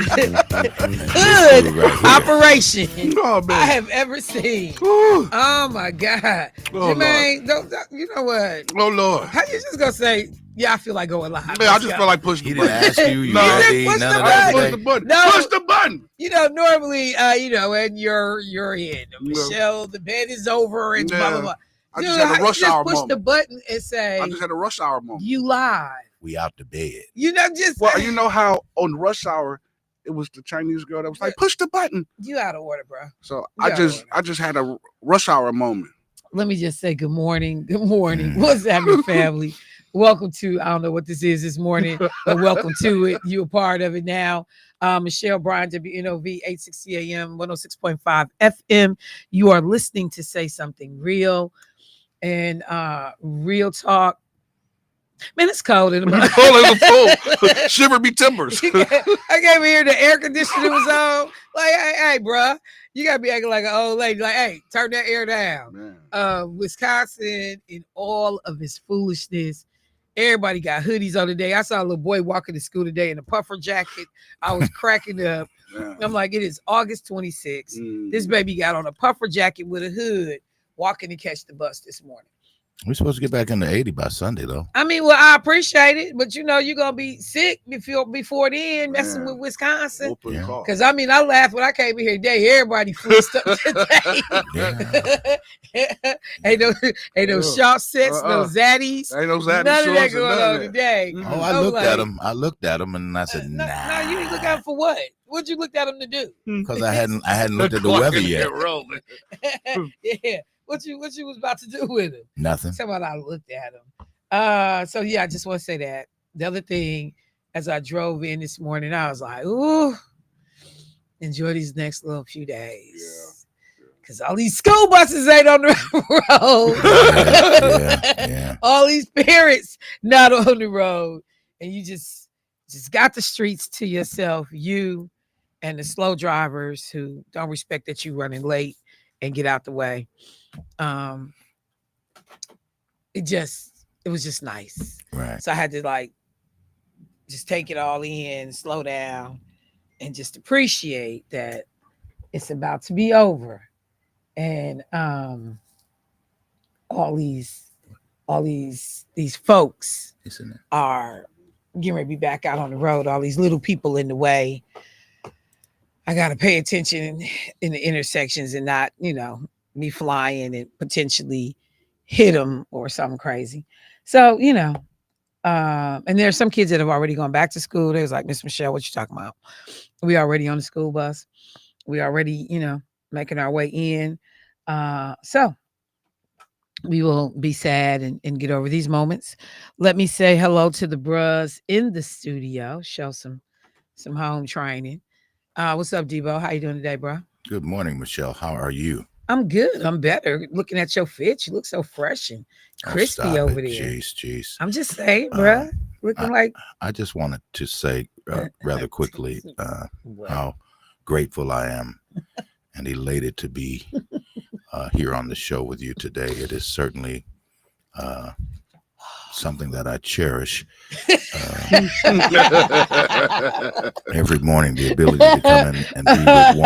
hood operation I have ever seen. Oh my God. Jermaine, you know what? Oh Lord. How you just gonna say, yeah, I feel like going live? Man, I just feel like pushing the button. Ask you No, ready? push None the of that push today? the button. No. Push the button. You know, normally, when you're in, Michelle, the bed is over and blah blah blah. I just had a rush hour push moment. the button and say, I just had a rush hour moment. You live. We out the bed. You know, just well, you know how on rush hour it was the Chinese girl that was like, push the button. You out of order, bro. So I just had a rush hour moment. Let me just say good morning. Good morning. What's happening, family? Welcome to, I don't know what this is this morning, but welcome to it. You're a part of it now. Michelle Bryant, WNOV, 860 AM, 106.5 FM. You are listening to Say Something Real and Real Talk. Man, it's cold in the morning. Cold as a fool. Shiver me timbers. I came here, the air conditioner was on. Like, hey, bro, you gotta be acting like an old lady. Like, hey, turn that air down. Wisconsin, in all of its foolishness, everybody got hoodies on today. I saw a little boy walking to school today in a puffer jacket. I was cracking up. I'm like, it is August 26th. This baby got on a puffer jacket with a hood, walking to catch the bus this morning. We're supposed to get back in the 80 by Sunday, though. I mean, well, I appreciate it, but you're gonna be sick before then, messing with Wisconsin. Because I mean, I laughed when I came in here today. Everybody flew stuff today. ain't no short sets, no zaddies. Ain't no zaddies. None of that going on today. Oh, I looked at him, and I said, nah. No, you didn't look at him for what? What'd you look at him to do? Because I hadn't looked at the weather yet. Yeah. What you was about to do with him? Nothing. Somebody I looked at him. So yeah, I just want to say that. The other thing, as I drove in this morning, I was like, ooh, enjoy these next little few days. Because all these school buses ain't on the road. All these parents not on the road. And you just got the streets to yourself, you and the slow drivers who don't respect that you running late and get out the way. It was just nice. Right. So I had to just take it all in, slow down, and just appreciate that it's about to be over. And all these folks are getting ready to be back out on the road, all these little people in the way. I got to pay attention in the intersections and not, me flying and potentially hit them or something crazy. So, and there's some kids that have already gone back to school. They was like, Miss Michelle, what you talking about? We already on the school bus. We already, making our way in. So we will be sad and get over these moments. Let me say hello to the bros in the studio. Show some home training. What's up, Debo? How you doing today, bro? Good morning, Michelle. How are you? I'm good. I'm better. Looking at your fit, you look so fresh and crispy over there. Jeez. I'm just saying, bro. Looking like. I just wanted to say rather quickly how grateful I am and elated to be here on the show with you today. It is certainly something that I cherish. Every morning, the ability to come in and be with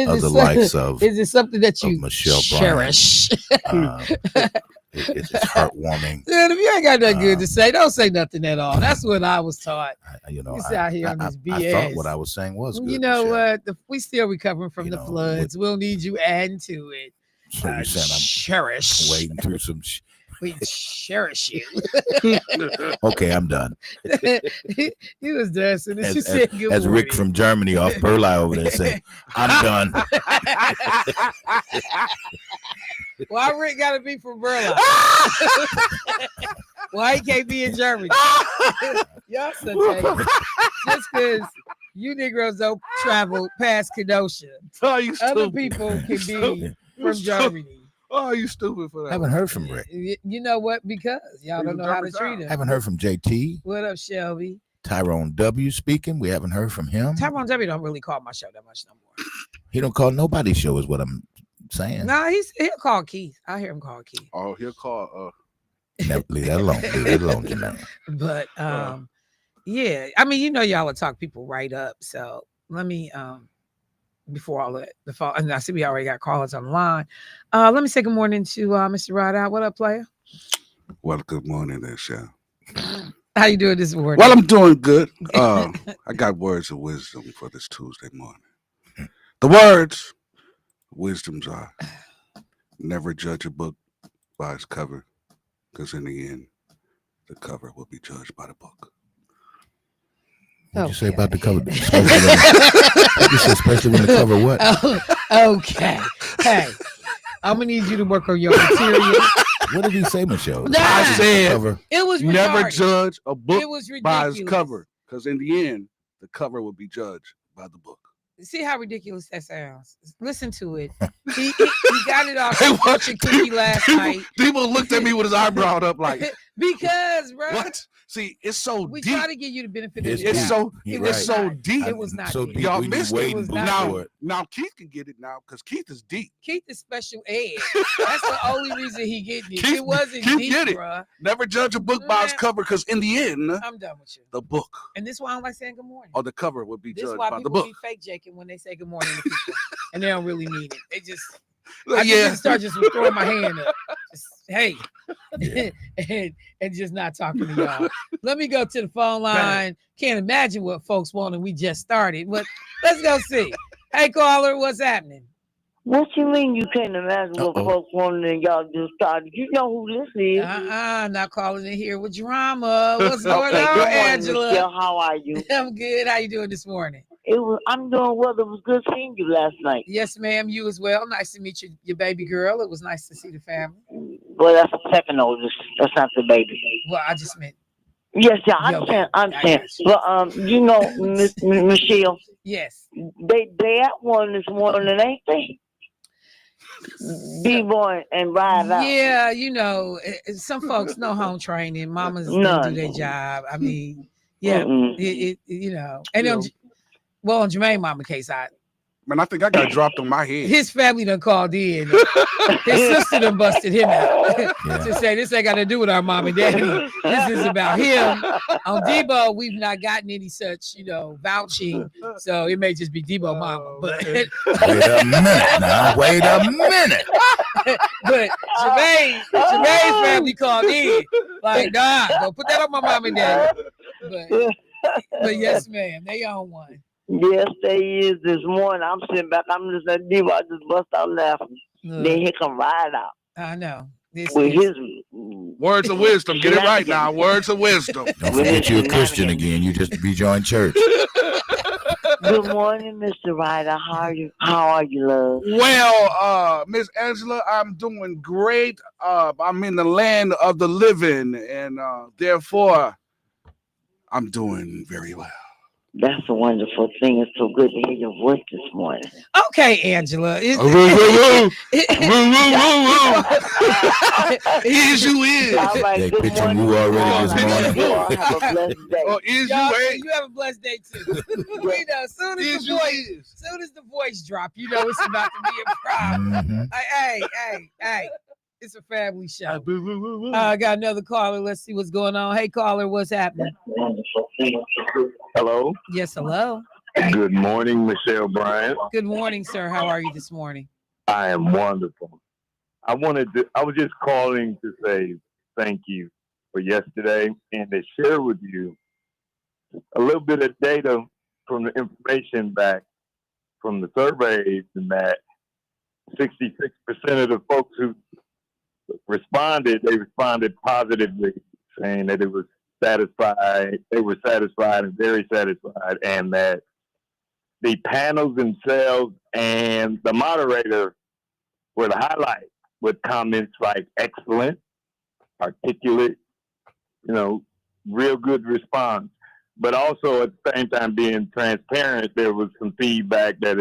one of the likes of. Is it something that you Michelle cherish? It's heartwarming. Dude, if you ain't got nothing good to say, don't say nothing at all. That's what I was taught. You out here on this BS. I thought what I was saying was good. You know what? We still recovering from the floods. We'll need you adding to it. So you said I'm cherish. Wading through some. We cherish you. Okay, I'm done. He was done as soon as you said good morning. As Rick from Germany off Burleigh over there said, I'm done. Why Rick got to be from Burleigh? Why he can't be in Germany? Y'all such a just because you Negroes don't travel past Kenosha. Other people can be from Germany. Oh, you stupid for that. I haven't heard from Rick. You know what? Because y'all don't know how to treat him. Haven't heard from JT. What up, Shelby? Tyrone W speaking. We haven't heard from him. Tyrone W don't really call my show that much no more. He don't call nobody's show is what I'm saying. No, he'll call Keith. I hear him call Keith. Oh, he'll call Leave that alone. Leave it alone, Janelle. But yeah, I mean, y'all would talk people right up. So let me before all of the phone, and I see we already got callers on the line. Let me say good morning to Mr. Ryder. What up, player? Well, good morning there, Chef. How you doing this morning? Well, I'm doing good. I got words of wisdom for this Tuesday morning. The words, wisdoms are: never judge a book by its cover, because in the end, the cover will be judged by the book. What'd you say about the cover? Especially when the cover what? Oh, okay. Hey, I'm gonna need you to work on your material. What did he say, Michelle? I said cover. It was never retarded. judge a book It was by ridiculous. its cover, because in the end, the cover will be judged by the book. See how ridiculous that sounds. Listen to it. He got it off Hey, the fortune cookie last night. Debo looked at me with his eyebrow up like, Because, bro, what? See, it's so we deep. try to give you the benefit of the It's doubt. so It it's was so not. deep. It was not so deep. deep. Y'all We missed need it. waiting was booth not for it. Now Keith can get it now because Keith is deep. Keith is special ed. That's the only reason he getting it. Keith- It wasn't Keith deep, get it. bruh. Never judge a book by its Man. cover, because in the end, I'm done with you. the book And this is why I don't like saying good morning. or the cover will be This is judged why by the people book. be fake jaking when they say good morning to people. And they don't really mean it. They just I Like, just yeah, didn't start just throwing my hand up. Just, hey. Yeah. and just not talking to y'all. Let me go to the phone line. Can't imagine what folks want, and we just started. But let's go see. Hey, caller, what's happening? What you mean you can't imagine what Uh-oh. folks wanted and y'all just started? You know who this is. Not calling in here with drama. What's going Okay, on, good morning, Angela? Michelle. How are you? I'm good. How you doing this morning? I'm doing well. It was good seeing you last night. Yes, ma'am. You as well. Nice to meet your baby girl. It was nice to see the family. Well, that's the second oldest. That's not the baby. Well, I just meant Yes, yeah, I Yo, understand. I I understand. got you. But you know, Michelle, yes. they at one this morning, ain't they? B-boy and ride out. Yeah, you know, some folks know home training. Mamas they do None. their job. I mean, yeah, Mm-mm. it you know, and You on, know. well, on Jermaine mama case, man, I think I got dropped on my head. his family done called in. His sister done busted him out to say this ain't got to do with our mom and daddy. This is about him. On Debo, we've not gotten any such, vouching. So it may just be Debo mama. But man. Wait a minute now. Wait a minute. but Jermaine's family called in. Like, nah, go put that on my mom and daddy. But yes, ma'am, they own one. Yes, they is this morning. I'm sitting back. I'm just at Diva. I just bust out laughing. Look, Then he come right out I know. This with is his Words of wisdom. Get it right now. Words of wisdom. Don't With forget his you're a Christian shenanigans. again. You just rejoined church. Good morning, Mr. Ryder. How are you, love? Well, Miss Angela, I'm doing great. I'm in the land of the living, and therefore, I'm doing very well. That's a wonderful thing. It's so good to hear your voice this morning. okay, Angela. Is you is? All right, They good picture morning. you already this morning. You all have a blessed day. Or is Y'all, you ain't? you have a blessed day too. Soon as Is the you voice, is? soon as the voice drop, you know it's about to be a problem. Mhm. Hey, it's a family show. I got another caller. Let's see what's going on. Hey, caller, what's happening? Hello. Yes, hello. Good morning, Michelle Bryant. Good morning, sir. How are you this morning? I am wonderful. I was just calling to say thank you for yesterday and to share with you a little bit of data from the information back from the surveys, and that 66% of the folks who responded positively, saying that they were satisfied and very satisfied, and that the panels themselves and the moderator were the highlight, with comments like excellent, articulate, real good response. But also at the same time being transparent, there was some feedback that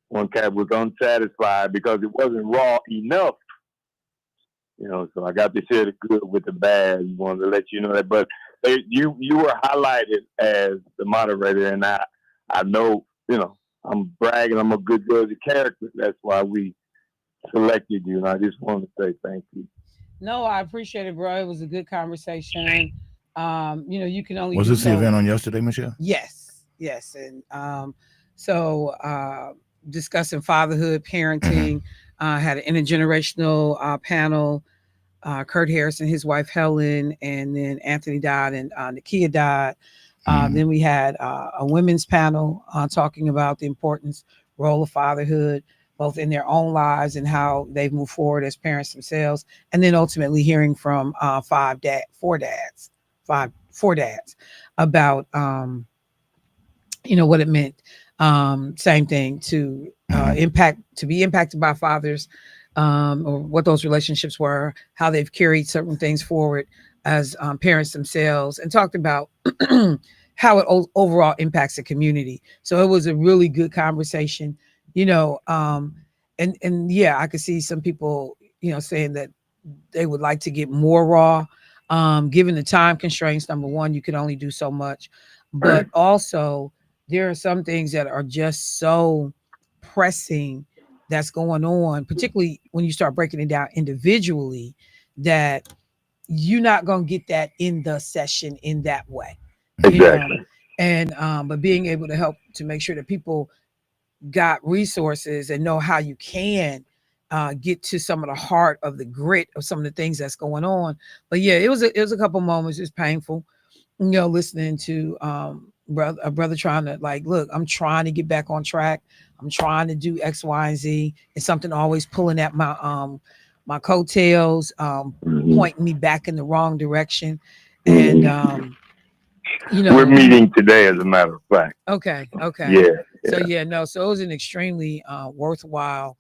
one cat was unsatisfied because it wasn't raw enough. So I got to share the good with the bad. I wanted to let you know that. But you were highlighted as the moderator, and I know, I'm bragging. I'm a good judge of character. That's why we selected you, and I just want to say thank you. No, I appreciate it, bro. It was a good conversation. You can only Was do this the so. event on yesterday, Michelle? Yes. Yes. And so discussing fatherhood, Mhm. parenting, had an intergenerational panel. Kurt Harrison, his wife Helen, and then Anthony died, and Nakia died. Mhm. Then we had a women's panel talking about the importance, role of fatherhood, both in their own lives and how they've moved forward as parents themselves, and then ultimately hearing from four dads about what it meant. Same thing to Mhm. be impacted by fathers, or what those relationships were, how they've carried certain things forward as parents themselves, and talked about how it overall impacts the community. So it was a really good conversation, you know. And yeah, I could see some people, saying that they would like to get more raw. Given the time constraints, number one, you can only do so much, but also there are some things that are just so pressing that's going on, particularly when you start breaking it down individually, that you're not going to get that in the session in that way, you know. Exactly. And but being able to help to make sure that people got resources and know how you can get to some of the heart of the grit of some of the things that's going on. But yeah, it was a couple moments. It's painful, listening to a brother trying to, like, look, I'm trying to get back on track. I'm trying to do X, Y, and Z. It's something always pulling at my coattails, Hmm. pointing me back in the wrong direction. And Hmm. you We're know, meeting today, as a matter of fact. okay. Yeah, So yeah. yeah, no, so it was an extremely worthwhile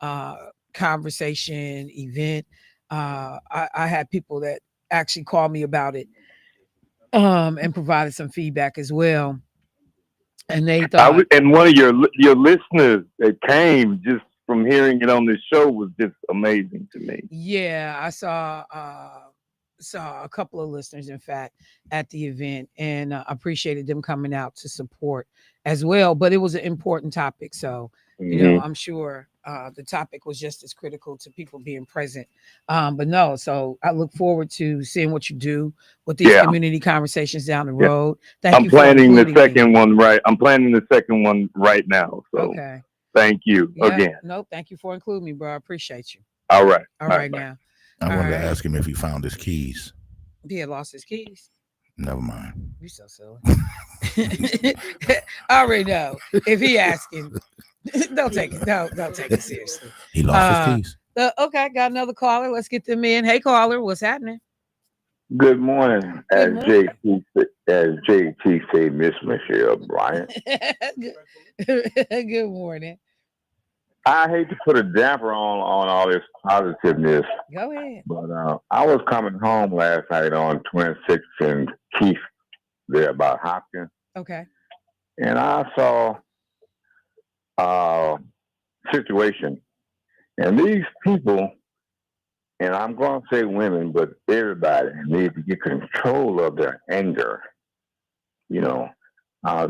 uh conversation event. I had people that actually called me about it, and provided some feedback as well. And they thought, And one of your listeners that came just from hearing it on this show was just amazing to me. yeah, I saw a couple of listeners, in fact, at the event, and appreciated them coming out to support as well. But it was an important topic, so Hmm. I'm sure the topic was just as critical to people being present. But no, so I look forward to seeing what you do with these Yeah, community conversations down the yeah. road. Thank you for I'm planning the second one right now. So Okay. thank you Yep. again. Nope. Thank you for including me, bro. I appreciate you. All right. All All right. right Bye. now. I All wanted to right. ask him if he found his keys. He had lost his keys. Never mind. You so silly. I already know. If he asking, don't take it. No, don't take it seriously. He lost his Uh, keys. okay, got another caller. Let's get them in. Hey, caller, what's happening? Good morning, Good as morning. JT say, Miss Michelle Bryant. Good morning. I hate to put a damper on all this positiveness, Go ahead. but I was coming home last night on 26th and Keith there about Hopkins, Okay. and I saw a situation, and these people, and I'm going to say women, but everybody need to get control of their anger. You know, I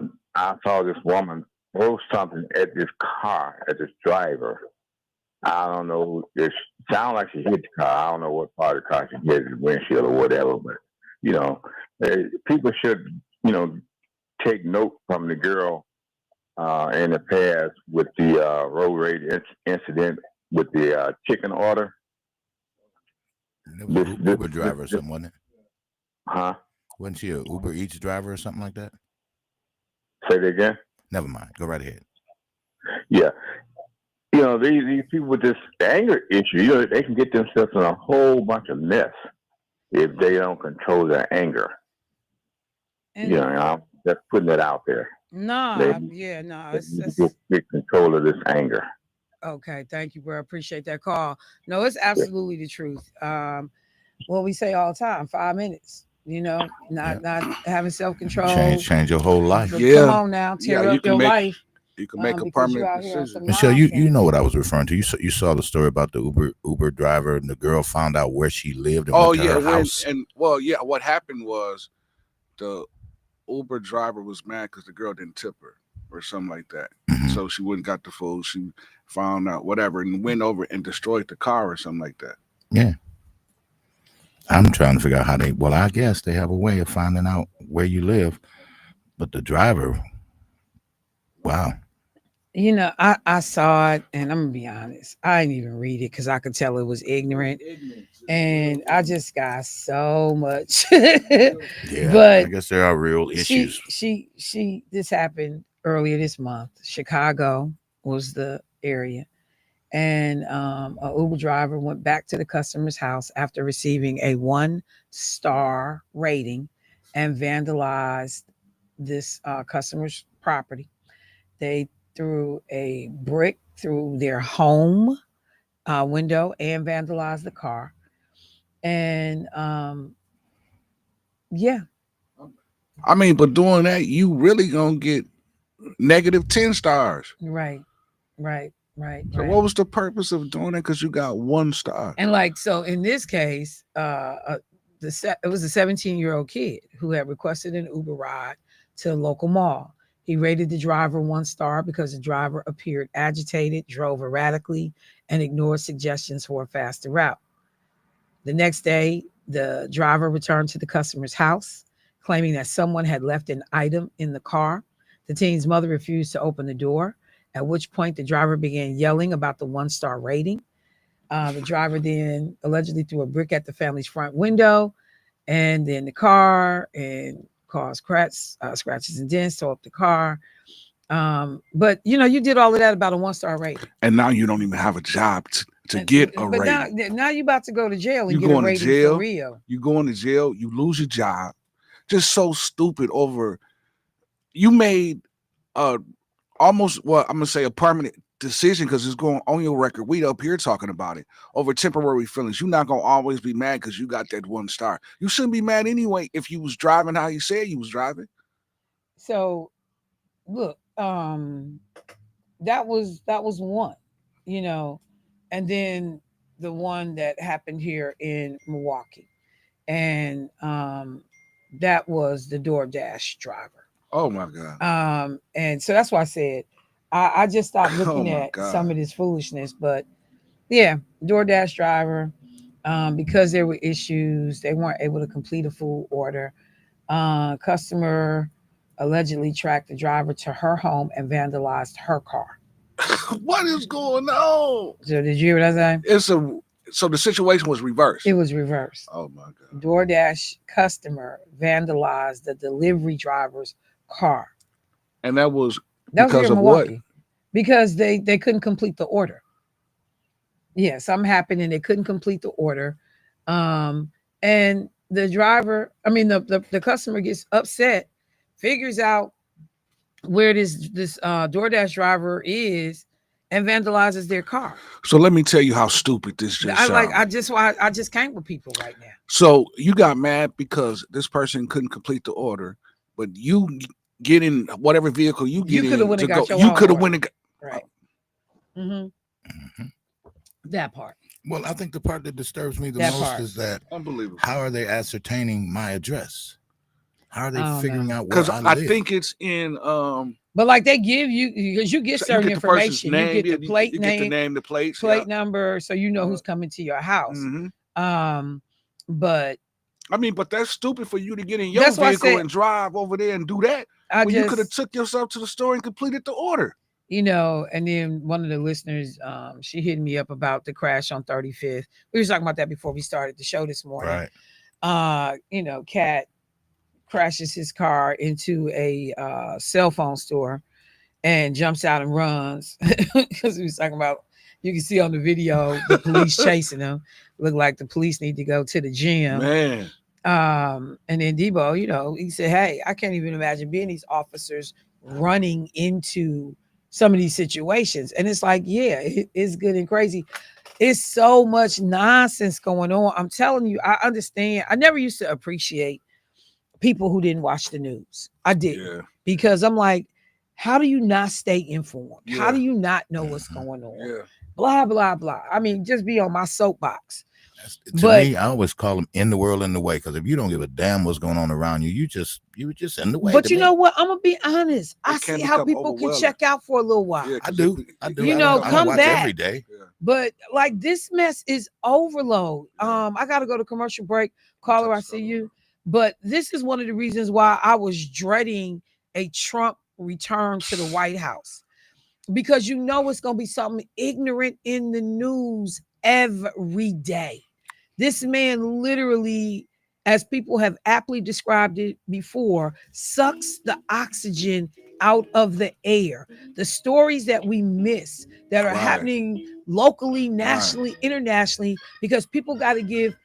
saw this woman throw something at this car, at this driver. I don't know. It sounded like she hit the car. I don't know what part of the car she hit, the windshield or whatever. But you know, people should, you know, take note from the girl in the past with the road rage incident with the chicken order. It was an Uber driver or This, something, wasn't it? huh? Wasn't she a Uber Eats driver or something like that? Say that again. Never mind. Go right ahead. Yeah. You know, these people with this anger issue, you know, they can get themselves in a whole bunch of mess if they don't control their anger. You And know, I'm just putting it out there. They, nah, yeah, no, they it's need to that's get control of this anger. okay. Thank you, bro. Appreciate that call. No, it's absolutely the truth. What we say all the time, 5 minutes. Yeah. Not having self control. Change your whole life. Come Yeah, on now, yeah. tear up your life, You can make a because you're permanent out here on decision. some Michelle, you know nonsense. what I was referring to. You saw the story about the Uber driver and the girl found out where she lived and Oh went to yeah, her house. what happened was the Uber driver was mad because the girl didn't tip her or something like that. Mhm. So she wouldn't got the food. She found out whatever and went over and destroyed the car or something like that. Yeah. I'm trying to figure out how they. Well, I guess they have a way of finding out where you live, but the driver Wow. You know, I saw it, and I'm gonna be honest, I didn't even read it because I could tell it was ignorant, and I just got so much. Yeah, I But guess there are real issues. she this happened earlier this month. Chicago was the area, and a Uber driver went back to the customer's house after receiving a 1-star rating and vandalized this customer's property. They threw a brick through their home window and vandalized the car. And yeah, I mean, but doing that, you really gonna get negative 10 stars. right, right, right, So right. what was the purpose of doing that? Because you got 1 star. And like so, in this case, it was a 17-year-old kid who had requested an Uber ride to a local mall. He rated the driver 1 star because the driver appeared agitated, drove erratically, and ignored suggestions for a faster route. The next day, the driver returned to the customer's house, claiming that someone had left an item in the car. The teen's mother refused to open the door, at which point the driver began yelling about the 1-star rating. The driver then allegedly threw a brick at the family's front window and then the car and caused scratches and dents, tore up the car. But you know, you did all of that about a 1-star rating. And now you don't even have a job to get a But rating. now you about to go to jail and You get a going to rating jail. for real. You going to jail, you lose your job. Just so stupid over you made almost, well, I'm gonna say a permanent decision because it's going on your record. We up here talking about it over temporary feelings. You're not gonna always be mad because you got that 1 star. You shouldn't be mad anyway if you was driving how you said you was driving. So look, that was one, you know, and then the one that happened here in Milwaukee, and that was the DoorDash driver. Oh my God. And so that's why I said I just stopped Oh looking my at God. some of this foolishness. But yeah, DoorDash driver, because there were issues, they weren't able to complete a full order. Customer allegedly tracked the driver to her home and vandalized her car. What is going on? So did you hear what I said? So the situation was reversed. It was reversed. Oh my God. DoorDash customer vandalized the delivery driver's car. And that was That was here because in of what? Milwaukee. Because they couldn't complete the order. Yeah, something happened and they couldn't complete the order. And the driver, I mean the customer gets upset, figures out where this DoorDash driver is and vandalizes their car. So let me tell you how stupid this just sounds. I just can't with people right now. So you got mad because this person couldn't complete the order, but you get in whatever vehicle you get coulda in went to and go. got your You own could have order. went and got, Right. Mm-hmm. That part. Well, I think the part that disturbs me the That most part. is that unbelievable. how are they ascertaining my address? How are they I don't figuring know. out where Because I I live? think it's in But like they give you because you get so certain you get the person's information. name, You get the plate you name, get the name, the plates, plate number, so you know who's coming to your house. Mm-hmm. But I mean, but that's stupid for you to get in your That's why I vehicle said- and drive over there and do that. When you could have took yourself to the store and completed the order. you know, and then one of the listeners, she hit me up about the crash on 35th. We were talking about that before we started the show this morning. Right. You know, Cat crashes his car into a cell phone store and jumps out and runs because we was talking about. You can see on the video the police chasing him. Look like the police need to go to the gym. Man. And then Debo, you know, he said, "Hey, I can't even imagine being these officers running into some of these situations." And it's like, yeah, it's good and crazy. It's so much nonsense going on. I'm telling you, I understand. I never used to appreciate people who didn't watch the news. I didn't. Yeah. Because I'm like, how do you not stay informed? How Yeah. do you not know what's going on? Yeah. Blah, blah, blah. I mean, just be on my soapbox. To me, I always call them in the world, in the way. Because if you don't give a damn what's going on around you, you were just in the way. But you know what? I'm gonna be honest. I can see how become people can overwhelming. check out for a little while. Yeah, I do. You know, I don't come watch back. every day. But like this mess is overload. I gotta go to commercial break. Caller, I see you. But this is one of the reasons why I was dreading a Trump return to the White House, because you know it's going to be something ignorant in the news every day. This man literally, as people have aptly described it before, sucks the oxygen out of the air. The stories that we miss that are Right. happening locally, nationally, internationally, because people got to give,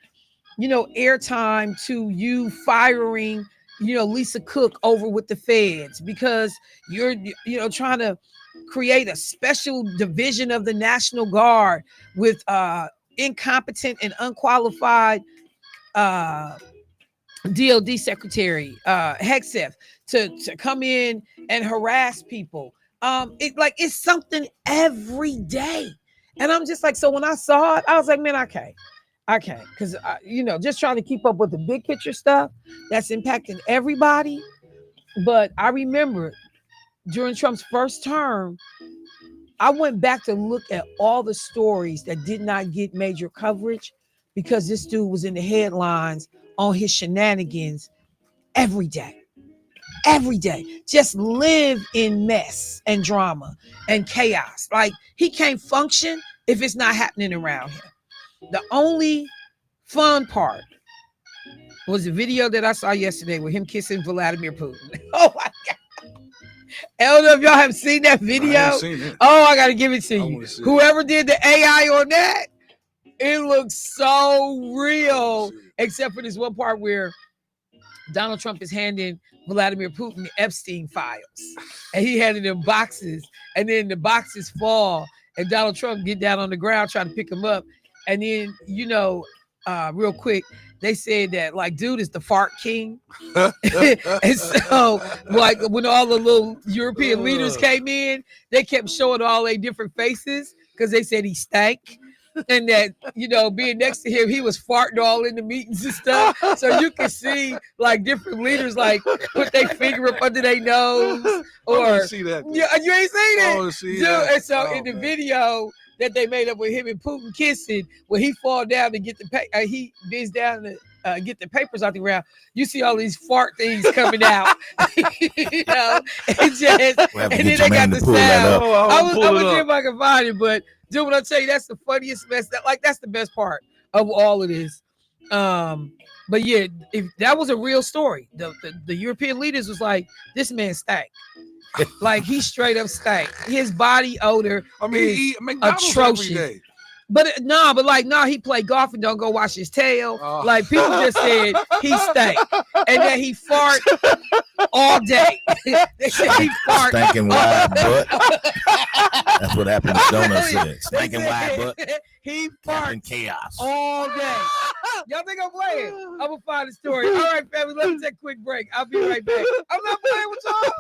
airtime to you firing, Lisa Cook over with the feds, because you're, trying to create a special division of the National Guard with incompetent and unqualified uh DOD Secretary Hexeth to come in and harass people. It's something every day. And I'm just like, so when I saw it, I was like, man, I can't. Because just trying to keep up with the big picture stuff that's impacting everybody. But I remember during Trump's first term, I went back to look at all the stories that did not get major coverage because this dude was in the headlines on his shenanigans every day. Every day. Just live in mess and drama and chaos. Like, he can't function if it's not happening around him. The only fun part was the video that I saw yesterday with him kissing Vladimir Putin. Oh my God. I don't know if y'all have seen that video. I ain't seen it. Oh, I got to give it to I you. wanna see it. Whoever did the AI on that, it looks so real, except for this one part where Donald Trump is handing Vladimir Putin the Epstein files, and he handed him boxes, and then the boxes fall, and Donald Trump get down on the ground trying to pick them up, and then real quick, they said that, like, dude is the fart king. And so, like, when all the little European leaders came in, they kept showing all their different faces because they said he stank. And that, being next to him, he was farting all in the meetings and stuff. So you can see, like, different leaders, like, put their finger up under their nose. Or see that. yeah, you ain't seen it. I wanna see Dude, that. and so Oh, in the man. video that they made up with him and Putin kissing, when he fall down to get he bends down to get the papers out the ground, you see all these fart things coming out. And then they got the sound. I'm gonna see if I can find it, but dude, when I tell you, that's the funniest mess. That's the best part of all of this. But yeah, if that was a real story, the European leaders was like, this man stank. Like, he straight up stank. His body odor is atrocious. Every day. But he played golf and don't go wash his tail. Oh. Like, people just said he stank, and that he fart all day. They said he fart. Stinking wide butt. That's what happened to Donut said. Stinking wide butt. He farts chaos all day. Y'all think I'm playing? I'm gonna find the story. All right, family, let me take a quick break. I'll be right back. I'm not playing with y'all.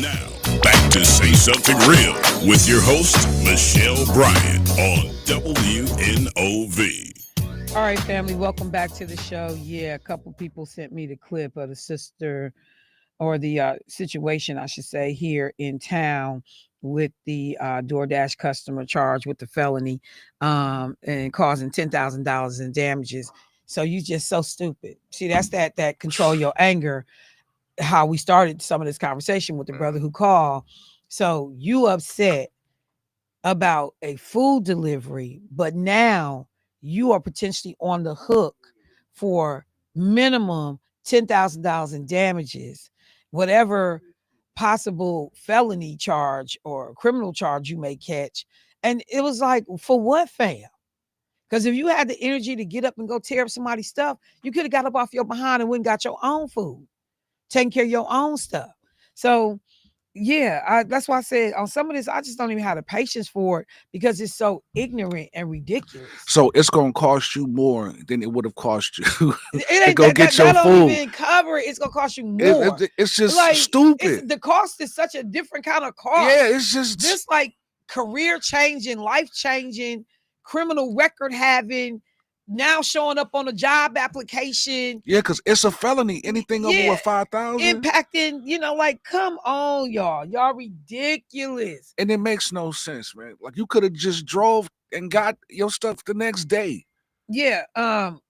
Now, back to Say Something Real with your host, Michelle Bryant on WNOV. All right, family, welcome back to the show. Yeah, a couple people sent me the clip of the sister or the situation, I should say, here in town with the DoorDash customer charged with the felony and causing $10,000 in damages. So you just so stupid. See, that's that control your anger, how we started some of this conversation with the brother who called. So you upset about a food delivery, but now you are potentially on the hook for minimum $10,000 in damages, whatever possible felony charge or criminal charge you may catch. And it was like, for what, fam? Because if you had the energy to get up and go tear up somebody's stuff, you could have got up off your behind and went and got your own food, taking care of your own stuff. So yeah, that's why I said on some of this, I just don't even have the patience for it because it's so ignorant and ridiculous. So it's gonna cost you more than it would have cost you It to ain't go get your that food. don't even cover it. It's gonna cost you more. It's just like, stupid. The cost is such a different kind of cost. Yeah, it's just this like career changing, life changing, criminal record having. Now showing up on a job application. Yeah, because it's a felony. Anything over 5,000 impacting, like, come on, y'all ridiculous. And it makes no sense, man. Like you could have just drove and got your stuff the next day. Yeah,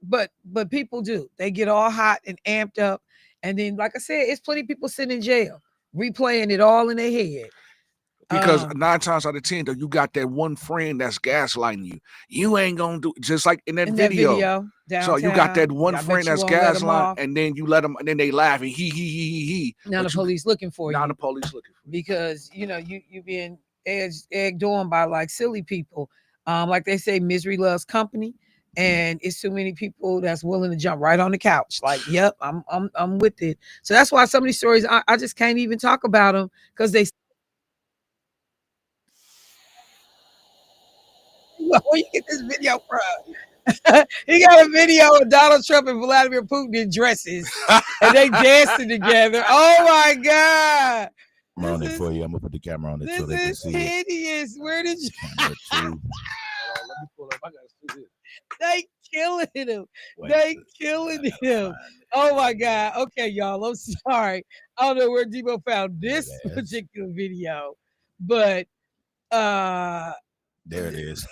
but people do. They get all hot and amped up, and then, like I said, it's plenty of people sitting in jail replaying it all in their head. Because 9 times out of 10, though, you got that one friend that's gaslighting you. You ain't gonna do just like in that video. So you got that one friend that's gaslighting, and then you let them, and then they laugh and he. Now the police looking for you. Now the police looking for you because you being egged on by like silly people. Like they say, misery loves company, and it's too many people that's willing to jump right on the couch. Like, yep, I'm with it. So that's why some of these stories I just can't even talk about them because they. Where you get this video from? He got a video of Donald Trump and Vladimir Putin in dresses, and they dancing together. Oh my God! I'm on it for you. I'm gonna put the camera on it so they can see it. This is hideous. Where did you? Let me pull up. I gotta see this. They killing him. They killing him. Oh my God. Okay, y'all. I'm sorry. I don't know where Debo found this particular video, but there it is.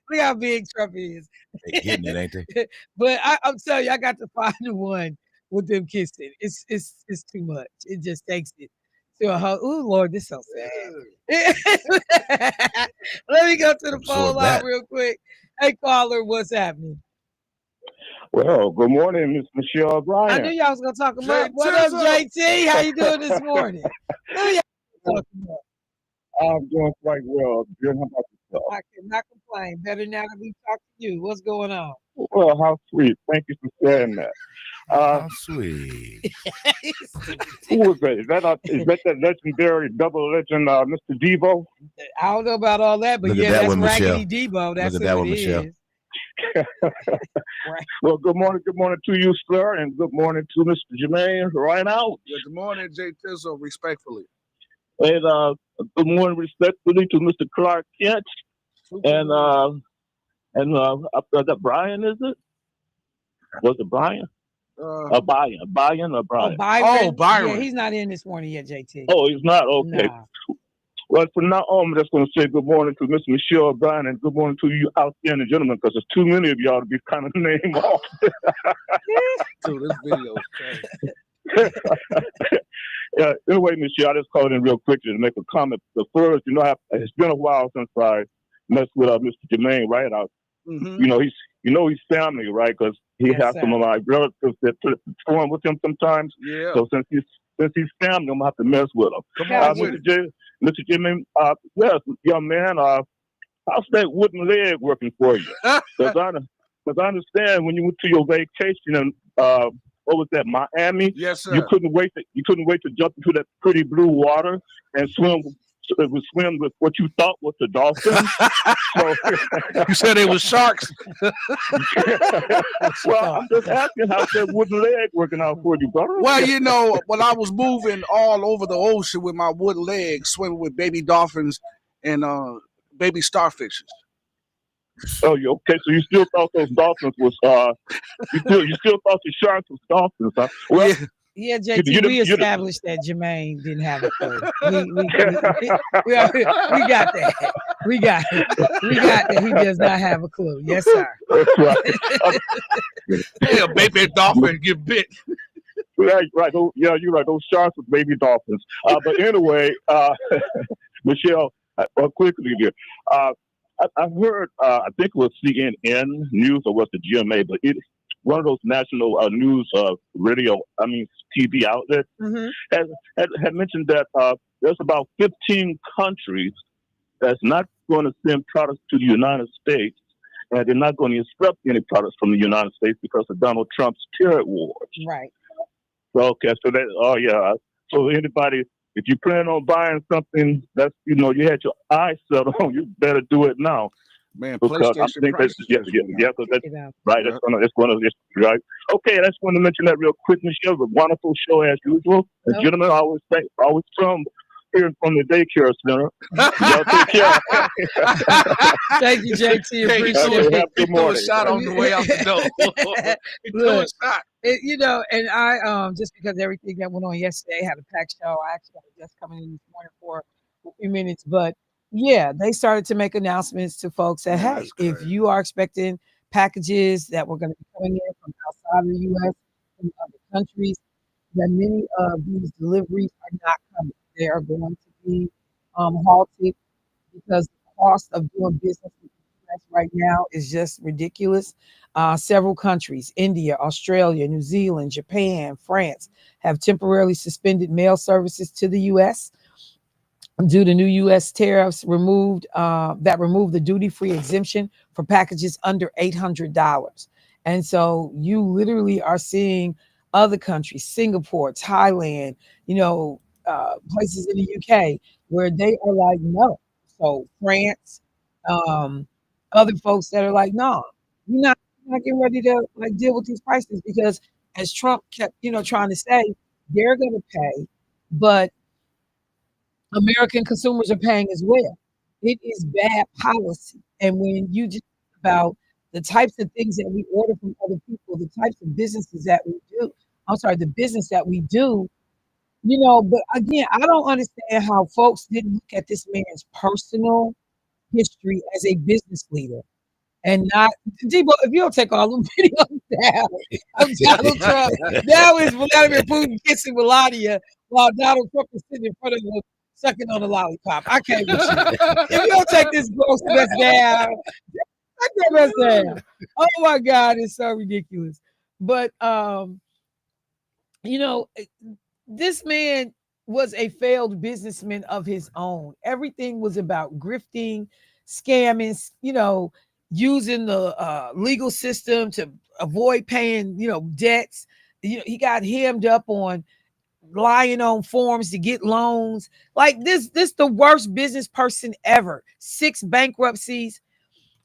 Look how big Trump is. They getting it, ain't they? But I'm telling you, I got to find the one with them kissing. It's too much. It just takes it to a whole. Oh Lord, this is so sad. Let me go to the phone line real quick. Hey caller, what's happening? Well, good morning, Miss Michelle Bryant. I knew y'all was gonna talk about what up, JT? How you doing this morning? I'm doing quite well. How about yourself? I cannot complain. Better now that we talk to you. What's going on? Well, how sweet. Thank you for saying that. How sweet. Who was that? Is that legendary double legend, Mr. Debo? I don't know about all that, but yeah, that's Raggedy Debo. That's Look at that one, it Michelle. is. Well, good morning to you, sir, and good morning to Mr. Jermaine right out. Good morning, Jay Tizzle, respectfully. And good morning, respectfully, to Mr. Clark Kent. And that Brian, is it? Was it Brian? Brian or Brian? Oh, Byron. Oh, Byron. Yeah, he's not in this morning yet, JT. Oh, he's not? Okay. Nah. Well, from now on, I'm just going to say good morning to Miss Michelle Bryant and good morning to you outstanding gentlemen, because there's too many of y'all to be kind of name off. Dude, this video is crazy. Anyway, Michelle, I just called in real quick to make a comment. The first, it's been a while since I messed with Mr. Jermaine, right? Mm-hmm. He's family, right? Because he has some of my relatives that perform with him sometimes. Yeah. So since he's family, I'm gonna have to mess with him. Come on, Mr. Jermaine, yes, young man, how's that wooden leg working for you? Because I understand when you went to your vacation in what was that, Miami? Yes, sir. You couldn't wait to jump into that pretty blue water and swim would swim with what you thought was the dolphin. So, You said it was sharks. well, I'm just asking how's that wooden leg working out for you, brother? Well, you know, when I was moving all over the ocean with my wooden legs, swimming with baby dolphins and baby starfishes. Oh, you okay? So you still thought those dolphins was you still thought the sharks was dolphins, huh? Well, Yeah. Yeah, JT, we established that Jermaine didn't have a clue. We got that. We got that he does not have a clue. Yes, sir. That's right. Yeah, baby dolphin get bit. Right. Yeah, you're right. Those sharks are baby dolphins. But anyway, Michelle, quickly here. I heard, I think it was CNN News or was the GMA, but one of those national news TV outlets had mentioned that there's about 15 countries that's not going to send products to the United States, and they're not going to accept any products from the United States because of Donald Trump's tariff wars. Right. Okay, so anybody, if you plan on buying something that's, you had your eyes set on, you better do it now. Man, because I think that's right. That's one of right. Okay, I just want to mention that real quick, Michelle. A wonderful show as usual. And gentlemen, I always from here from the daycare center. Y'all take care. Thank you, JT. Appreciate it. He threw a shot on the way out the door. He threw a shot. And I just because everything that went on yesterday, had a packed show. I actually got just coming in this morning for a few minutes, but yeah, they started to make announcements to folks that, hey, if you are expecting packages that were going to be coming in from outside of the U.S., from other countries, that many of these deliveries are not coming. They are going to be halted because the cost of doing business with the U.S. right now is just ridiculous. Several countries, India, Australia, New Zealand, Japan, France, have temporarily suspended mail services to the U.S. due to new U.S. tariffs that removed the duty-free exemption for packages under $800. And so you literally are seeing other countries, Singapore, Thailand, places in the UK where they are like, no. So France, other folks that are like, no, you're not getting ready to deal with these prices because as Trump kept, trying to say, they're going to pay, but American consumers are paying as well. It is bad policy. And when you just think about the types of things that we order from other people, the types of businesses that we do, the business that we do, but again, I don't understand how folks didn't look at this man's personal history as a business leader. And not, Debo, if you don't take all the videos down of Donald Trump, now is Vladimir Putin kissing Melania while Donald Trump is sitting in front of him sucking on a lollipop. I can't with you. If you don't take this gross mess down, take that mess down. Oh my God, it's so ridiculous. But this man was a failed businessman of his own. Everything was about grifting, scamming, using the legal system to avoid paying, debts. He got hemmed up on lying on forms to get loans. Like this the worst business person ever. 6 bankruptcies.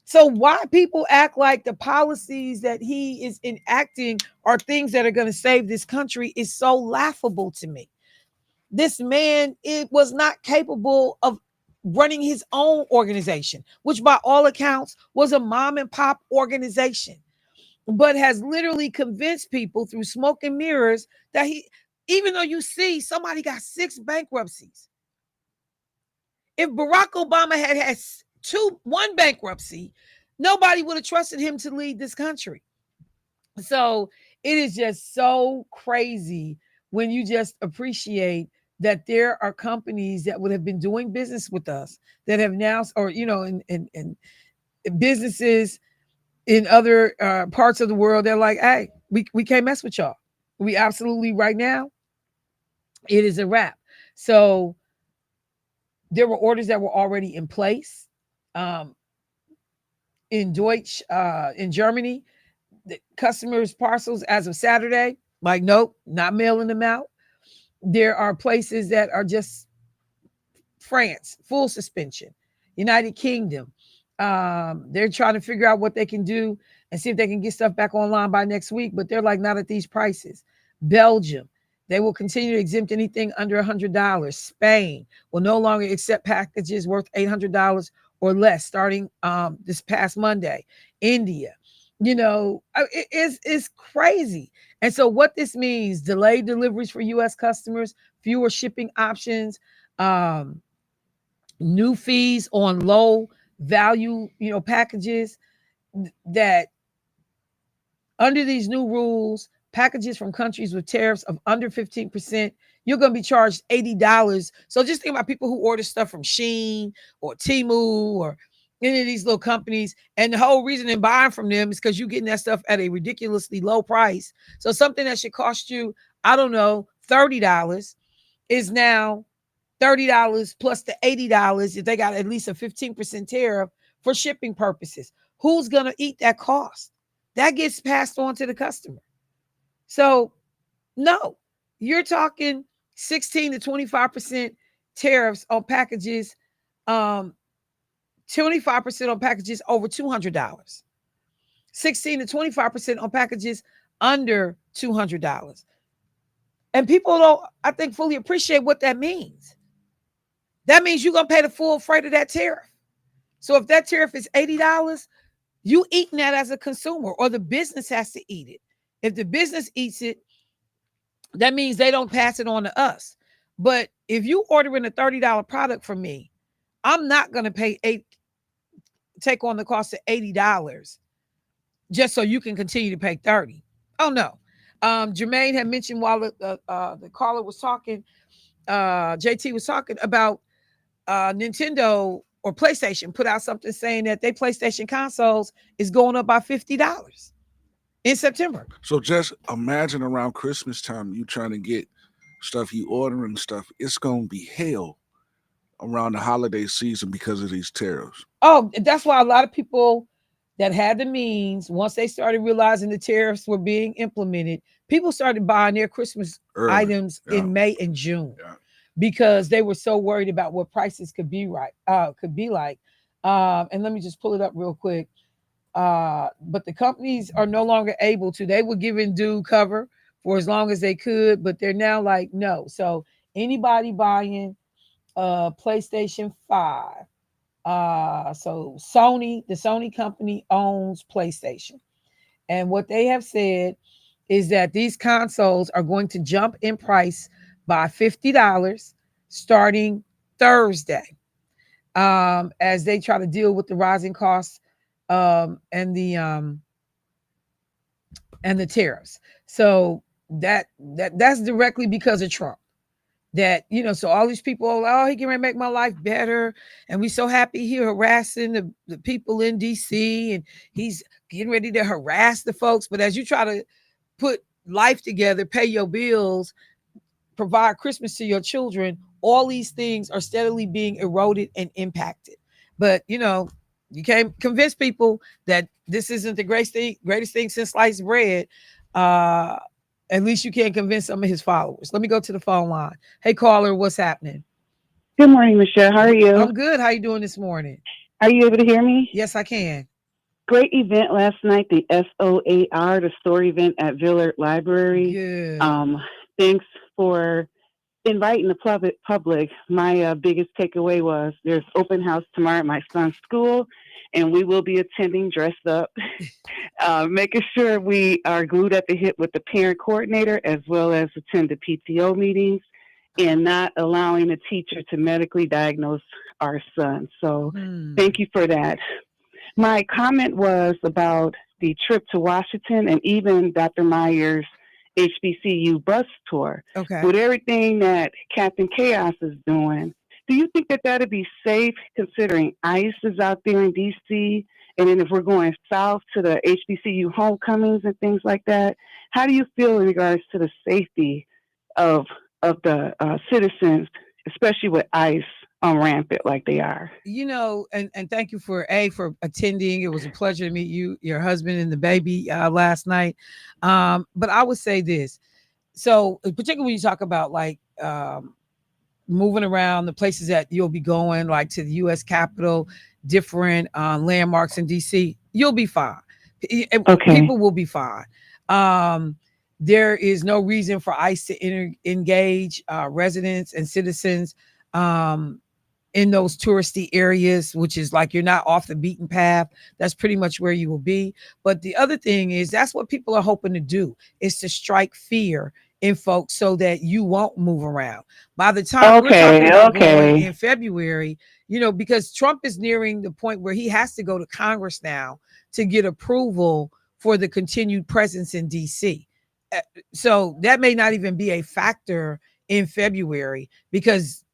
So why people act like the policies that he is enacting are things that are going to save this country is so laughable to me. This man, it was not capable of running his own organization, which by all accounts was a mom and pop organization, but has literally convinced people through smoke and mirrors that even though you see somebody got 6 bankruptcies. If Barack Obama had one bankruptcy, nobody would have trusted him to lead this country. So it is just so crazy when you just appreciate that there are companies that would have been doing business with us that have now, or, in businesses in other parts of the world, they're like, hey, we can't mess with y'all. We absolutely, right now, it is a wrap. So there were orders that were already in place. In Germany, the customers' parcels as of Saturday, like, nope, not mailing them out. There are places that are just France, full suspension. United Kingdom, they're trying to figure out what they can do and see if they can get stuff back online by next week, but they're like, not at these prices. Belgium, they will continue to exempt anything under $100. Spain will no longer accept packages worth $800 or less starting this past Monday. India, it's crazy. And so what this means, delayed deliveries for U.S. customers, fewer shipping options, new fees on low value, packages, that under these new rules, packages from countries with tariffs of under 15%, you're going to be charged $80. So just think about people who order stuff from Shein or Temu or any of these little companies. And the whole reason in buying from them is because you're getting that stuff at a ridiculously low price. So something that should cost you, I don't know, $30 is now $30 plus the $80 if they got at least a 15% tariff for shipping purposes. Who's going to eat that cost? That gets passed on to the customer. So, no, you're talking 16 to 25% tariffs on packages, 25% on packages over $200, 16 to 25% on packages under $200. And people don't, I think, fully appreciate what that means. That means you're going to pay the full freight of that tariff. So if that tariff is $80, you eating that as a consumer, or the business has to eat it. If the business eats it, that means they don't pass it on to us. But if you ordering a $30 product from me, I'm not going to take on the cost of $80 just so you can continue to pay $30. Oh no. Jermaine had mentioned while the caller was talking, JT was talking about Nintendo or PlayStation put out something saying that their PlayStation consoles is going up by $50 in September. So just imagine around Christmas time, you trying to get stuff, you ordering stuff. It's going to be hell around the holiday season because of these tariffs. Oh, that's why a lot of people that had the means, once they started realizing the tariffs were being implemented, people started buying their Christmas items in May and June. Because they were so worried about what prices could be like. And let me just pull it up real quick. But the companies are no longer able to. They were given due cover for as long as they could, but they're now like, no. So anybody buying PlayStation 5, so Sony, the Sony company owns PlayStation. And what they have said is that these consoles are going to jump in price by $50 starting Thursday, as they try to deal with the rising costs and the tariffs. So that's directly because of Trump. That, so all these people, oh, he can make my life better, and we so happy he harassing the people in DC, and he's getting ready to harass the folks. But as you try to put life together, pay your bills, provide Christmas to your children, all these things are steadily being eroded and impacted. But, you can't convince people that this isn't the greatest thing since sliced bread. At least you can't convince some of his followers. Let me go to the phone line. Hey, caller, what's happening? Good morning, Michelle. How are you? I'm good. How you doing this morning? Are you able to hear me? Yes, I can. Great event last night, the SOAR, the story event at Villard Library. Good. Thanks for inviting the public. My biggest takeaway was there's open house tomorrow at my son's school, and we will be attending dressed up, making sure we are glued at the hip with the parent coordinator, as well as attend the PTO meetings, and not allowing a teacher to medically diagnose our son. So thank you for that. My comment was about the trip to Washington and even Dr. Meyer's HBCU bus tour. Okay. With everything that Captain Chaos is doing, do you think that that'd be safe, considering ICE is out there in D.C., and then if we're going south to the HBCU homecomings and things like that? How do you feel in regards to the safety of the citizens, especially with ICE on rampant like they are? And thank you for attending. It was a pleasure to meet you, your husband, and the baby last night. But I would say this. So particularly when you talk about moving around the places that you'll be going, like to the U.S. Capitol, different landmarks in D.C., you'll be fine. Okay. People will be fine. There is no reason for ICE to engage residents and citizens in those touristy areas, which is like you're not off the beaten path. That's pretty much where you will be. But the other thing is that's what people are hoping to do, is to strike fear in folks so that you won't move around. By the time we're talking about going in February, because Trump is nearing the point where he has to go to Congress now to get approval for the continued presence in DC. So that may not even be a factor in February, because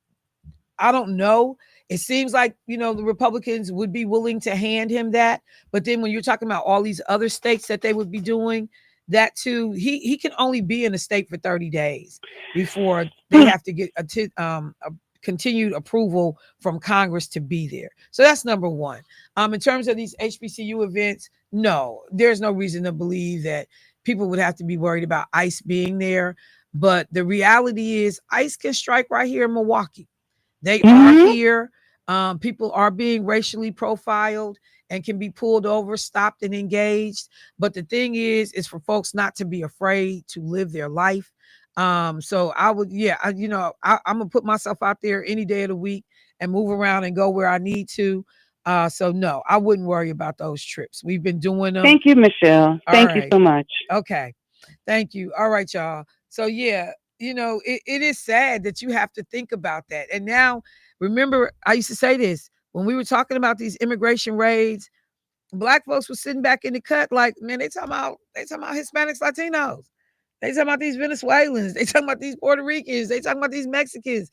I don't know. It seems like, the Republicans would be willing to hand him that. But then when you're talking about all these other states that they would be doing that too, he can only be in a state for 30 days before they have to get a continued approval from Congress to be there. So that's number one. In terms of these HBCU events, no, there's no reason to believe that people would have to be worried about ICE being there. But the reality is ICE can strike right here in Milwaukee. They are here. People are being racially profiled and can be pulled over, stopped, and engaged. But the thing is for folks not to be afraid to live their life. So I would, I'm gonna put myself out there any day of the week and move around and go where I need to. So no, I wouldn't worry about those trips. We've been doing them. Thank you, Michelle. Thank you so much. Okay. Thank you. All right, y'all. So yeah, it is sad that you have to think about that. And now, remember, I used to say this when we were talking about these immigration raids. Black folks were sitting back in the cut, like, man, they talking about Hispanics, Latinos. They talking about these Venezuelans. They talking about these Puerto Ricans. They talking about these Mexicans.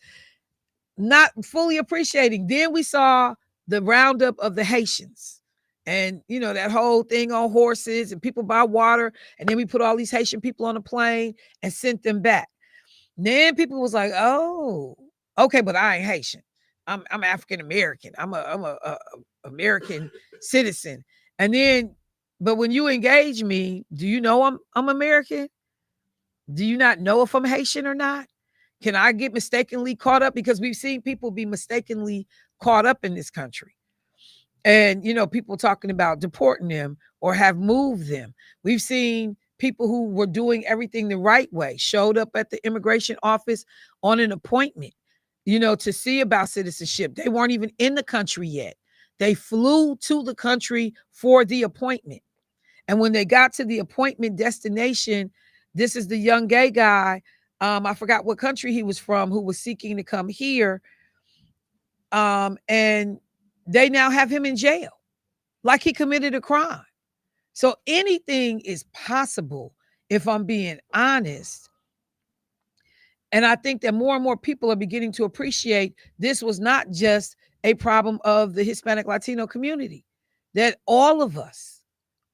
Not fully appreciating. Then we saw the roundup of the Haitians. And, that whole thing on horses and people buy water. And then we put all these Haitian people on a plane and sent them back. Then people was like, oh, okay, but I ain't Haitian. I'm African American. I'm a American citizen. And then, but when you engage me, do you know I'm American? Do you not know if I'm Haitian or not? Can I get mistakenly caught up? Because we've seen people be mistakenly caught up in this country. And, people talking about deporting them or have moved them. We've seen people who were doing everything the right way, showed up at the immigration office on an appointment, to see about citizenship. They weren't even in the country yet. They flew to the country for the appointment. And when they got to the appointment destination, this is the young gay guy. I forgot what country he was from, who was seeking to come here. And they now have him in jail, like he committed a crime. So anything is possible, if I'm being honest. And I think that more and more people are beginning to appreciate this was not just a problem of the Hispanic Latino community, that all of us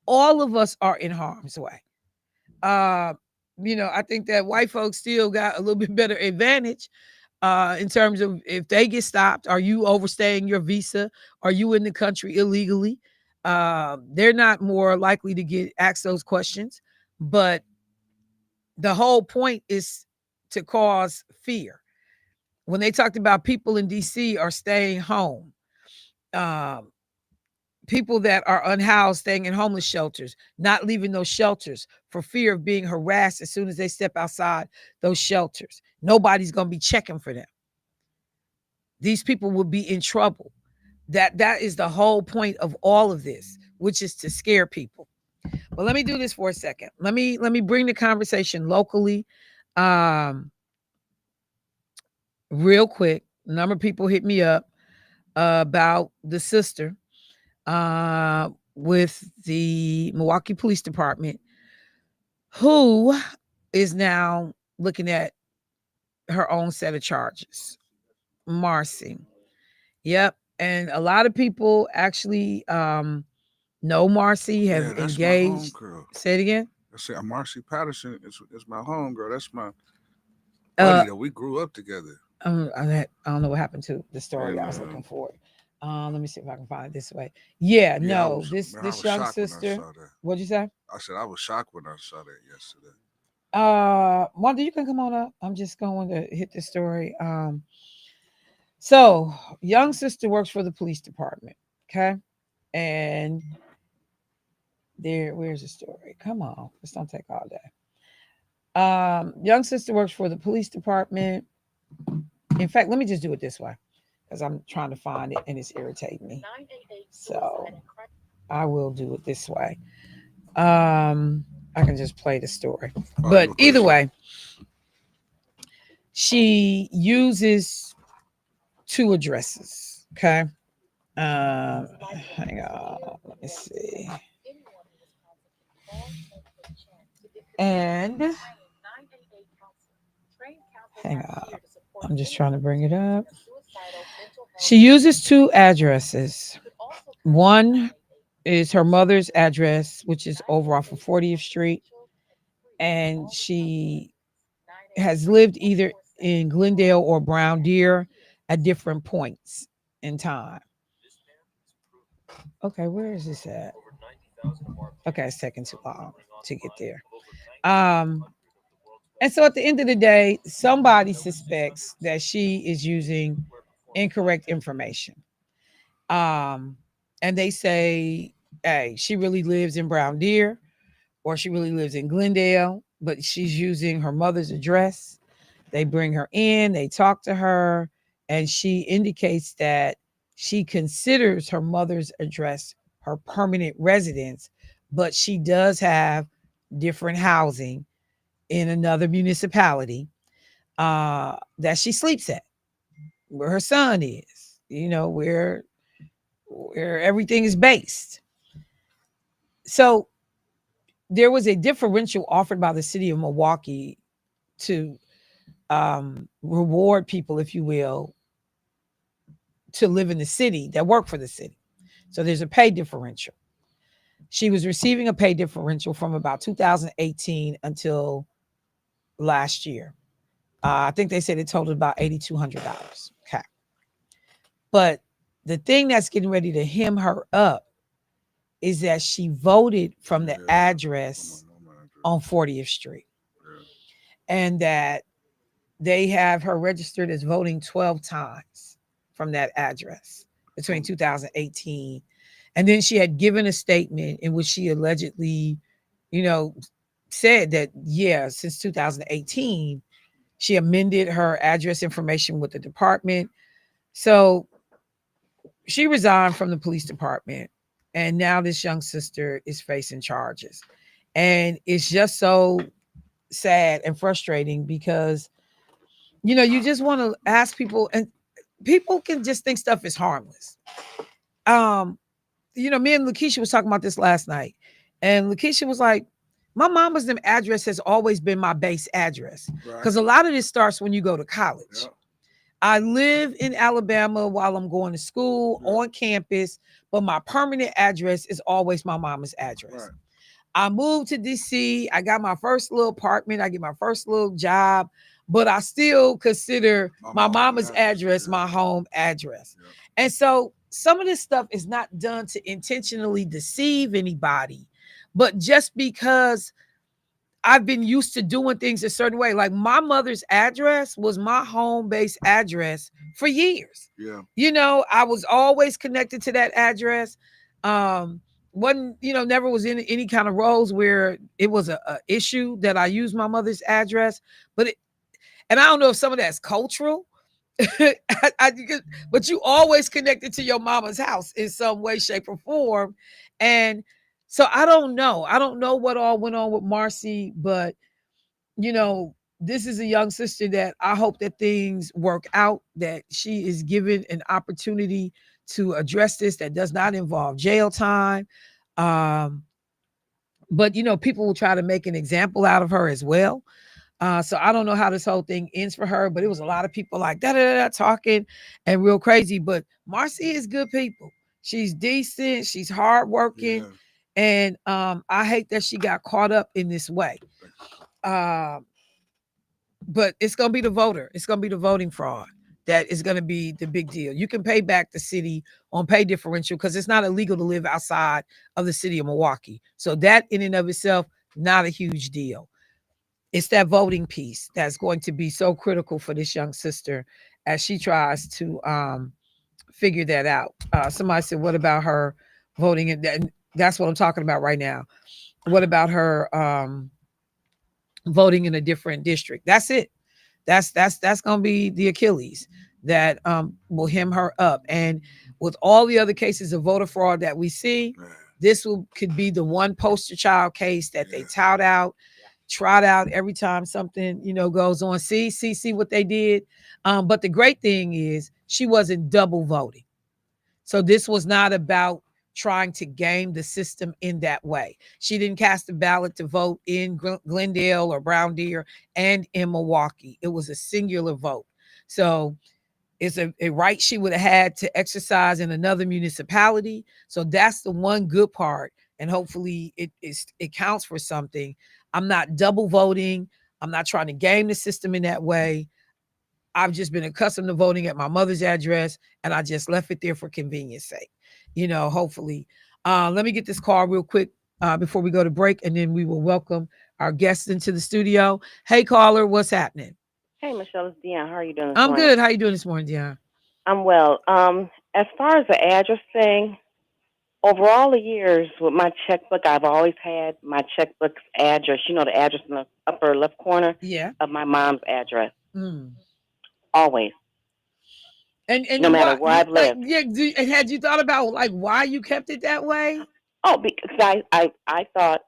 are in harm's way. I think that white folks still got a little bit better advantage in terms of if they get stopped, are you overstaying your visa? Are you in the country illegally? They're not more likely to get asked those questions. But the whole point is to cause fear. When they talked about people in DC are staying home, people that are unhoused staying in homeless shelters, not leaving those shelters for fear of being harassed as soon as they step outside those shelters. Nobody's going to be checking for them. These people will be in trouble. That is the whole point of all of this, which is to scare people. But let me do this for a second. Let me bring the conversation locally. Real quick. A number of people hit me up about the sister with the Milwaukee Police Department, who is now looking at her own set of charges. Marcy. Yep. And a lot of people actually know Marcy, have engaged. Say it again. I said Marcy Patterson is my homegirl. That's my buddy that we grew up together. I don't know what happened to the story I was looking for. Let me see if I can find it this way. Yeah, no, this young sister. What'd you say? I said I was shocked when I saw that yesterday. Wanda, you can come on up. I'm just going to hit the story. So, young sister works for the police department. Okay. And where's the story? Come on. This don't take all day. Young sister works for the police department. In fact, let me just do it this way because I'm trying to find it and it's irritating me. So I will do it this way. I can just play the story. But either way, she uses 2 addresses. Okay. Hang on. Let me see. And hang on. I'm just trying to bring it up. She uses 2 addresses. One is her mother's address, which is over off of 40th Street. And she has lived either in Glendale or Brown Deer at different points in time. Okay, where is this at? Okay, it's taking too long to get there. And so at the end of the day, somebody suspects that she is using incorrect information. And they say, hey, she really lives in Brown Deer or she really lives in Glendale, but she's using her mother's address. They bring her in, they talk to her, and she indicates that she considers her mother's address her permanent residence, but she does have different housing in another municipality that she sleeps at, where her son is, where everything is based. So there was a differential offered by the city of Milwaukee to reward people, if you will, to live in the city that work for the city. So there's a pay differential. She was receiving a pay differential from about 2018 until last year. I think they said it totaled about $8,200. Okay. But the thing that's getting ready to hem her up is that she voted from the address on 40th Street. And that they have her registered as voting 12 times from that address between 2018. And then she had given a statement in which she allegedly, said that, since 2018, she amended her address information with the department. So she resigned from the police department. And now this young sister is facing charges. And it's just so sad and frustrating because, you just want to ask people, and people can just think stuff is harmless. Me and Lakeisha was talking about this last night. And Lakeisha was like, my mama's address has always been my base address. Because a lot of this starts when you go to college. Yeah. I live in Alabama while I'm going to school on campus, but my permanent address is always my mama's address. Right. I moved to DC. I got my first little apartment. I get my first little job, but I still consider my mama's address my home address. Yeah. And so some of this stuff is not done to intentionally deceive anybody, but just because I've been used to doing things a certain way. Like my mother's address was my home-based address for years. Yeah. I was always connected to that address. Never was in any kind of roles where it was a issue that I used my mother's address. But I don't know if some of that's cultural, but you always connected to your mama's house in some way, shape, or form. And so I don't know. I don't know what all went on with Marcy, but this is a young sister that I hope that things work out, that she is given an opportunity to address this that does not involve jail time. But people will try to make an example out of her as well. So I don't know how this whole thing ends for her, but it was a lot of people like talking and real crazy. But Marcy is good people. She's decent. She's hardworking. Yeah. And I hate that she got caught up in this way. But it's going to be the voter. It's going to be the voting fraud. That is going to be the big deal. You can pay back the city on pay differential because it's not illegal to live outside of the city of Milwaukee. So that in and of itself, not a huge deal. It's that voting piece that's going to be so critical for this young sister. as she tries to figure that out. Somebody said, what about her voting? And that's what I'm talking about right now. What about her voting in a different district? That's it. That's gonna be the Achilles that will hem her up. And with all the other cases of voter fraud that we see, this could be the one poster child case that they trot out every time something goes on. See what they did. But the great thing is she wasn't double voting. So this was not about trying to game the system in that way. She didn't cast a ballot to vote in Glendale or Brown Deer and in Milwaukee. It was a singular vote. So it's a right she would have had to exercise in another municipality. So that's the one good part. And hopefully it counts for something. I'm not double voting. I'm not trying to game the system in that way. I've just been accustomed to voting at my mother's address, and I just left it there for convenience sake. Hopefully. Let me get this call real quick before we go to break, and then we will welcome our guests into the studio. Hey, caller, what's happening? Hey, Michelle, it's Dion. How are you doing this I'm morning? good. How you doing this morning, Dion? I'm well. As far as the address thing, over all the years with my checkbook, I've always had my checkbook's address, the address in the upper left corner of my mom's address. Always. And no matter where I've lived. And had you thought about why you kept it that way? Oh, because I thought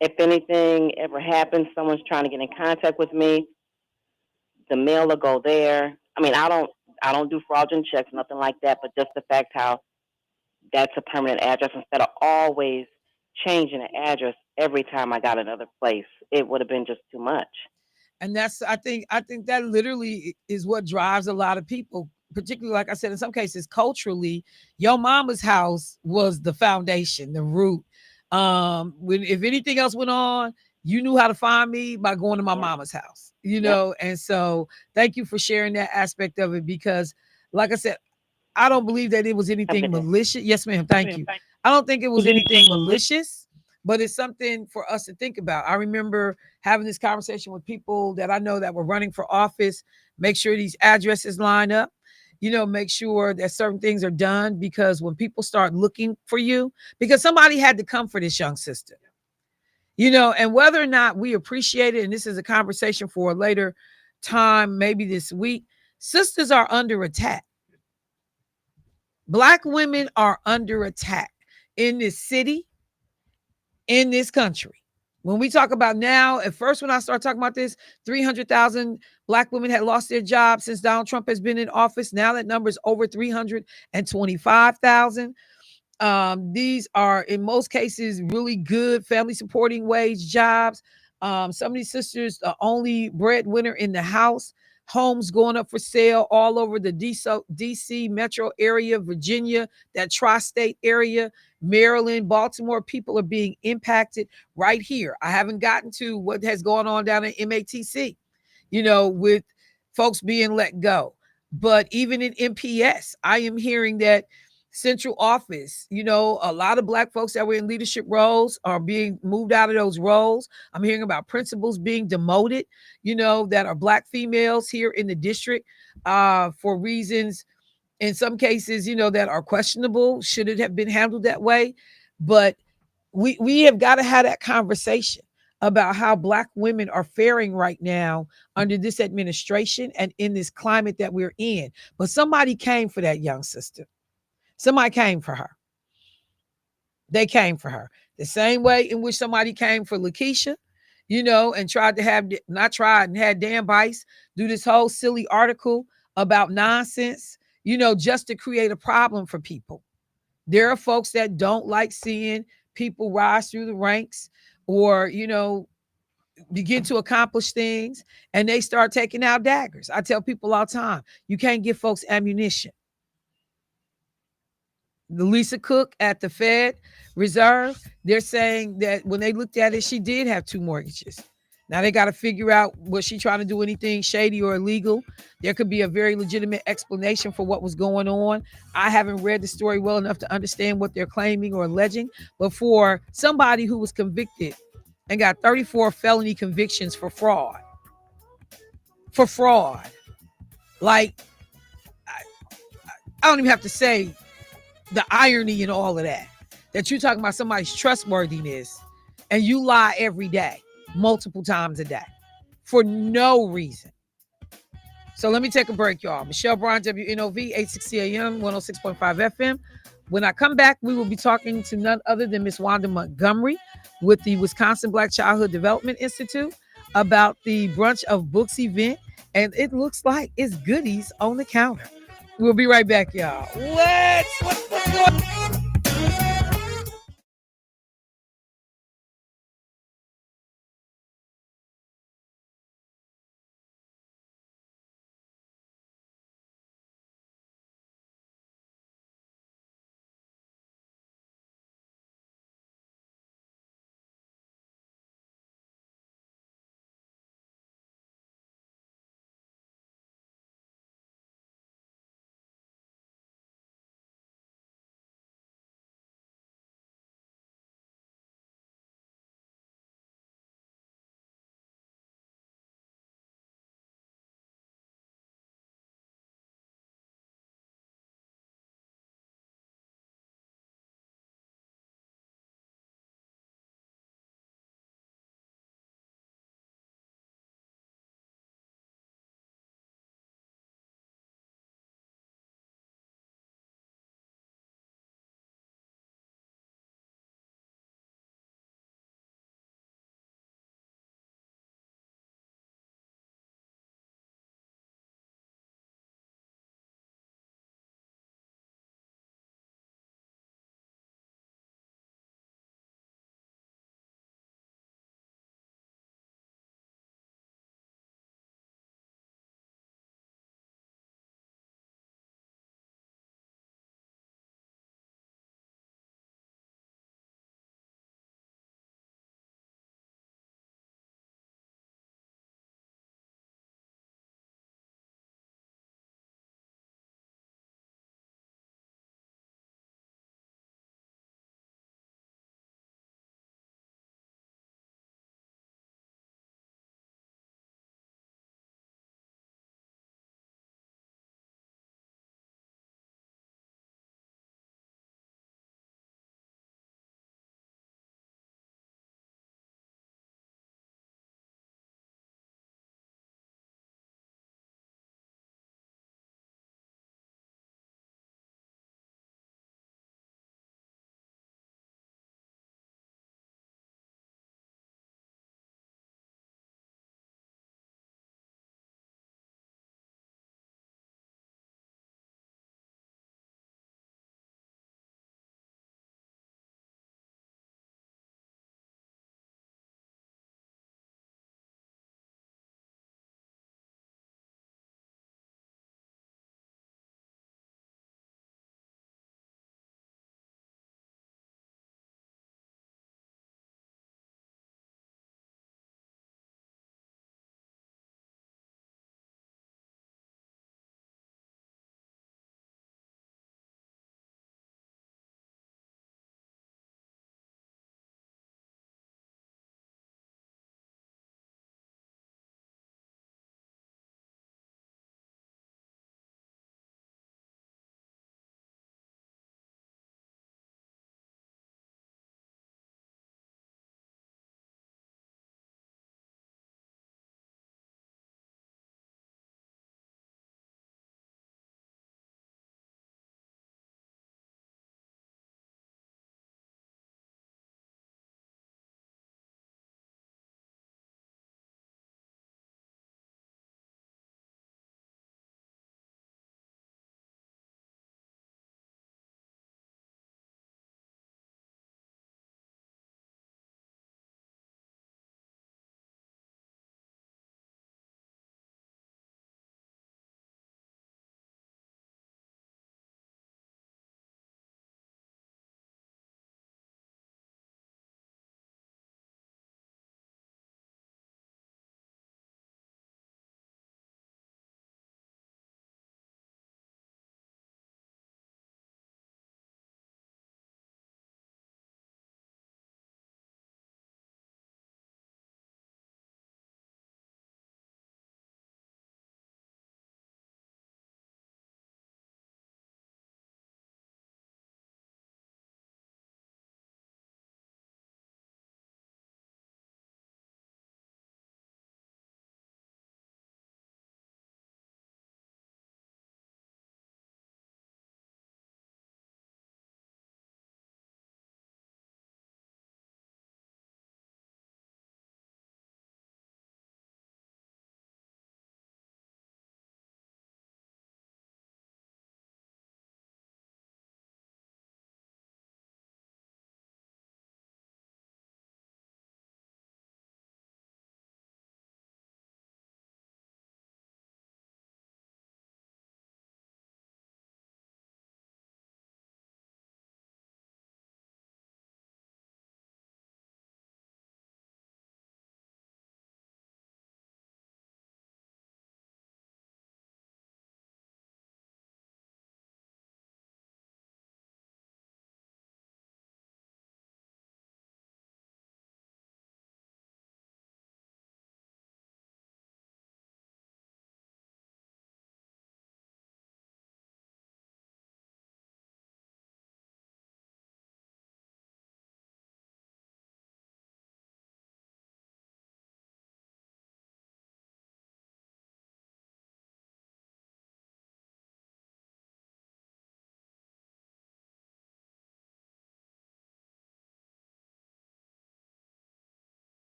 if anything ever happens, someone's trying to get in contact with me, the mail will go there. I mean, I don't do fraudulent checks, nothing like that, but just the fact how that's a permanent address instead of always changing the address every time I got another place, it would have been just too much. And that's I think that literally is what drives a lot of people, particularly, like I said, in some cases, culturally, your mama's house was the foundation, the root. If anything else went on, you knew how to find me by going to my mama's house, And so thank you for sharing that aspect of it, because like I said, I don't believe that it was anything malicious. Yes, ma'am. Thank you. I don't think it was anything malicious, but it's something for us to think about. I remember having this conversation with people that I know that were running for office. Make sure these addresses line up, make sure that certain things are done, because when people start looking for you, because somebody had to come for this young sister, and whether or not we appreciate it, and this is a conversation for a later time, maybe this week, sisters are under attack. Black women are under attack in this city, in this country. When we talk about now, at first, when I start talking about this, 300,000 Black women had lost their jobs since Donald Trump has been in office. Now that number is over 325,000. These are, in most cases, really good family supporting wage jobs. Some of these sisters, the only breadwinner in the house. Homes going up for sale all over the DC metro area, Virginia, that tri-state area, Maryland, Baltimore. People are being impacted right here. I haven't gotten to what has gone on down in MATC, with folks being let go. But even in MPS, I am hearing that central office, a lot of Black folks that were in leadership roles are being moved out of those roles. I'm hearing about principals being demoted, that are Black females here in the district for reasons, in some cases, that are questionable. Should it have been handled that way? But we have got to have that conversation about how Black women are faring right now under this administration and in this climate that we're in. But somebody came for that young sister. Somebody came for her. They came for her. The same way in which somebody came for Lakeisha, and tried to and had Dan Bice do this whole silly article about nonsense, just to create a problem for people. There are folks that don't like seeing people rise through the ranks or, begin to accomplish things, and they start taking out daggers. I tell people all the time, you can't give folks ammunition. The Lisa Cook at the Fed Reserve, they're saying that when they looked at it, she did have 2 mortgages. Now they got to figure out, was she trying to do anything shady or illegal? There could be a very legitimate explanation for what was going on. I haven't read the story well enough to understand what they're claiming or alleging, but for somebody who was convicted and got 34 felony convictions for fraud, like I don't even have to say the irony in all of that. That you're talking about somebody's trustworthiness and you lie every day, multiple times a day, for no reason. So let me take a break, y'all. Michelle Bryant, WNOV, 860 AM, 106.5 FM. When I come back, we will be talking to none other than Miss Wanda Montgomery with the Wisconsin Black Childhood Development Institute about the Brunch of Books event. And it looks like it's goodies on the counter. We'll be right back, y'all. What's going on?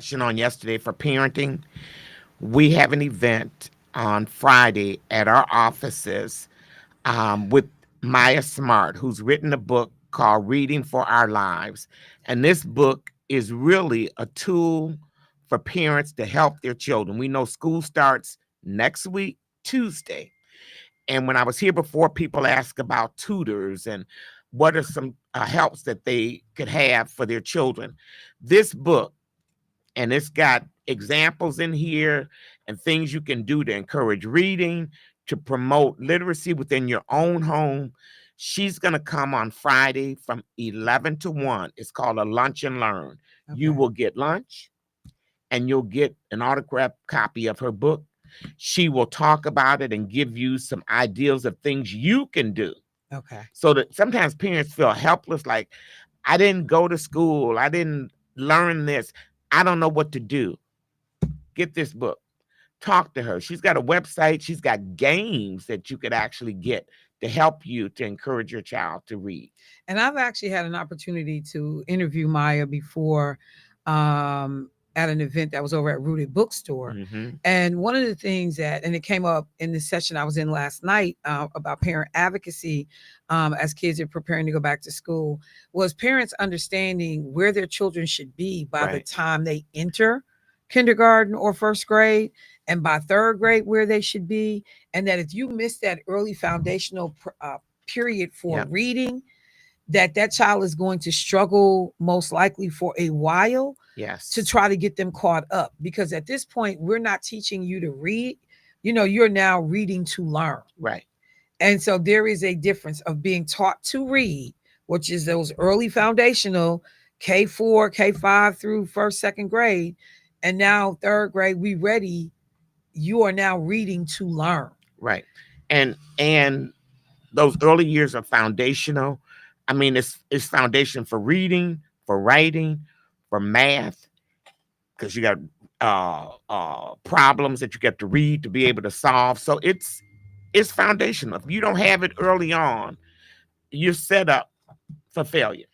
session on yesterday for parenting. We have an event on Friday at our offices with Maya Smart, who's written a book called Reading for Our Lives. And this book is really a tool for parents to help their children. We know school starts next week, Tuesday. And when I was here before, people asked about tutors and what are some helps that they could have for their children. This book, and it's got examples in here and things you can do to encourage reading, to promote literacy within your own home. She's going to come on Friday from 11 to 1. It's called a Lunch and Learn. Okay. You will get lunch and you'll get an autographed copy of her book. She will talk about it and give you some ideas of things you can do. Okay. So that sometimes parents feel helpless, like, I didn't go to school, I didn't learn this, I don't know what to do. Get this book. Talk to her. She's got a website. She's got games that you could actually get to help you to encourage your child to read. And I've actually had an opportunity to interview Maya before at an event that was over at Rooted Bookstore. Mm-hmm. And one of the things that, and it came up in the session I was in last night about parent advocacy as kids are preparing to go back to school, was parents understanding where their children should be by the time they enter kindergarten or first grade, and by third grade where they should be. And that if you miss that early foundational period for reading, that child is going to struggle most likely for a while to try to get them caught up. Because at this point, we're not teaching you to read. You know, you're now reading to learn. Right. And so there is a difference of being taught to read, which is those early foundational K4, K5 through first, second grade. And now third grade, you are now reading to learn. Right. And those early years are foundational. I mean, it's foundation for reading, for writing, for math, because you got problems that you get to read to be able to solve. So it's foundational. If you don't have it early on, you're set up for failure.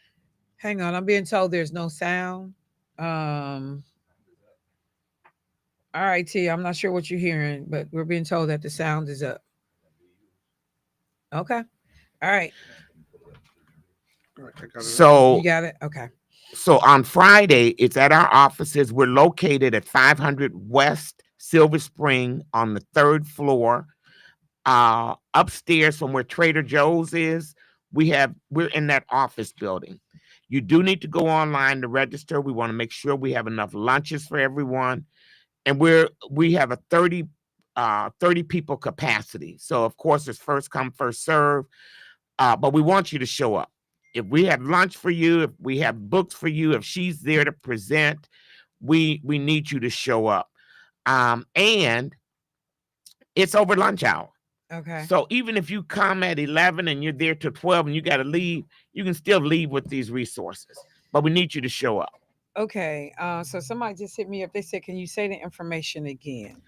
Hang on, I'm being told there's no sound. All right, T, I'm not sure what you're hearing, but we're being told that the sound is up. Okay. All right. So you got it? Okay. So on Friday, it's at our offices. We're located at 500 West Silver Spring on the 3rd floor. Upstairs from where Trader Joe's is, we're in that office building. You do need to go online to register. We want to make sure we have enough lunches for everyone. And we have a 30 people capacity. So of course it's first come, first serve. But we want you to show up. If we have lunch for you, if we have books for you, if she's there to present, we need you to show up. And it's over lunch hour. Okay. So even if you come at 11 and you're there till 12 and you got to leave, you can still leave with these resources. But we need you to show up. Okay. So somebody just hit me up. They said, can you say the information again?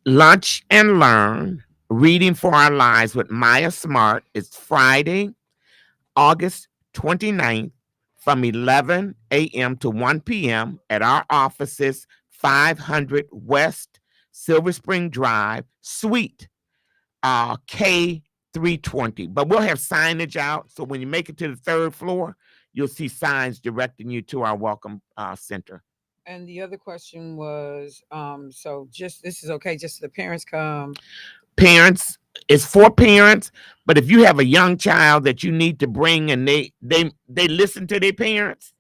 Lunch and Learn, Reading for Our Lives with Maya Smart. It's Friday, August 29th from 11 a.m. to 1 p.m. at our offices, 500 West Silver Spring Drive, Suite K320. But we'll have signage out, so when you make it to the 3rd floor, you'll see signs directing you to our welcome center. And the other question was, so just this is okay, just the parents come. Parents, it's for parents, but if you have a young child that you need to bring and they listen to their parents,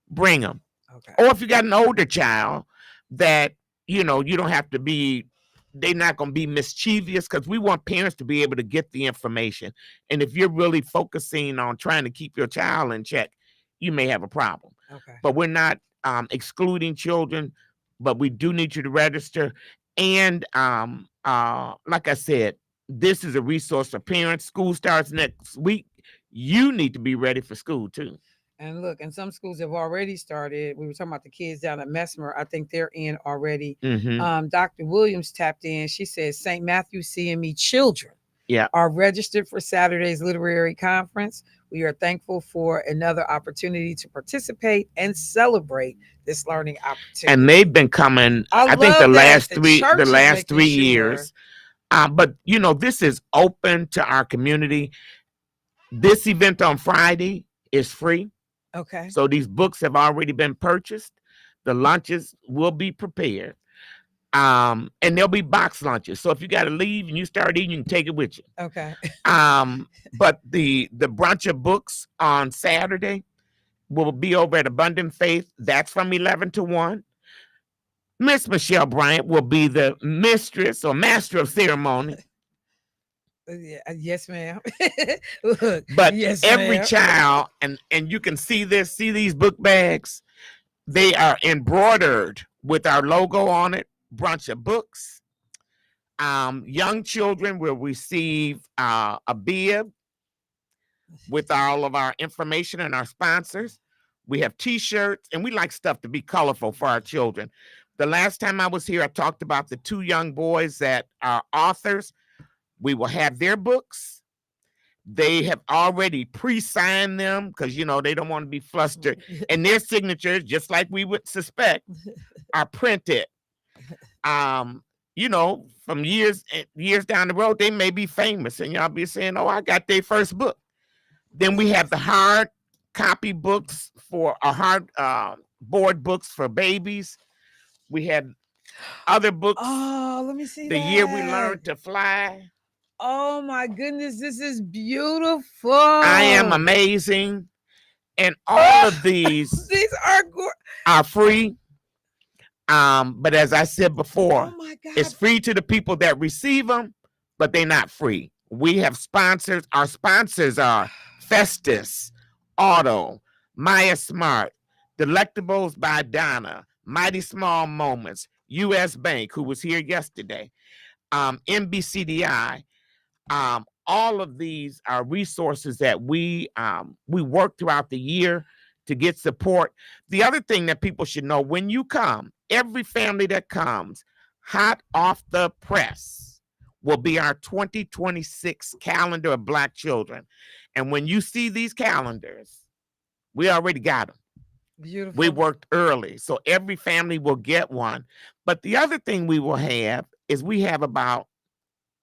bring them. Okay. Or if you got an older child that, you know, you don't have to be, they're not going to be mischievous, because we want parents to be able to get the information. And if you're really focusing on trying to keep your child in check, you may have a problem. Okay. But we're not excluding children, but we do need you to register. And like I said, this is a resource for parents. School starts next week. You need to be ready for school too. And look, and some schools have already started. We were talking about the kids down at Mesmer. I think they're in already. Mm-hmm. Dr. Williams tapped in. She says St. Matthew CME children Yeah. are registered for Saturday's literary conference. We are thankful for another opportunity to participate and celebrate this learning opportunity. And they've been coming, I think the love that. last The three church is making 3 sure. years. But this is open to our community. This event on Friday is free. Okay. So these books have already been purchased. The lunches will be prepared. And there'll be box lunches. So if you got to leave and you start eating, you can take it with you. Okay. But the brunch of books on Saturday will be over at Abundant Faith. That's from 11 to 1. Miss Michelle Bryant will be the mistress or master of ceremony. Yes, ma'am. But yes, every ma'am. child, and you can see these book bags, they are embroidered with our logo on it, brunch of books. Young children will receive a bib with all of our information and our sponsors. We have t-shirts, and we like stuff to be colorful for our children. The last time I was here, I talked about the 2 young boys that are authors. We will have their books. They have already pre-signed them because, they don't want to be flustered. And their signatures, just like we would suspect, are printed. From years down the road, they may be famous. And y'all be saying, oh, I got their first book. Then we have the hard copy books for hard board books for babies. We have other books. Oh, let me see The Year We Learned to Fly. Oh my goodness, this is beautiful. I Am Amazing. And all of these are free. But as I said before, it's free to the people that receive them, but they're not free. We have sponsors. Our sponsors are Festus, Auto, Maya Smart, Delectables by Donna, Mighty Small Moments, U.S. Bank, who was here yesterday, MBCDI. All of these are resources that we work throughout the year to get support. The other thing that people should know, when you come, every family that comes, hot off the press, will be our 2026 calendar of Black children. And when you see these calendars, we already got them. Beautiful. We worked early, so every family will get one. But the other thing we will have is we have about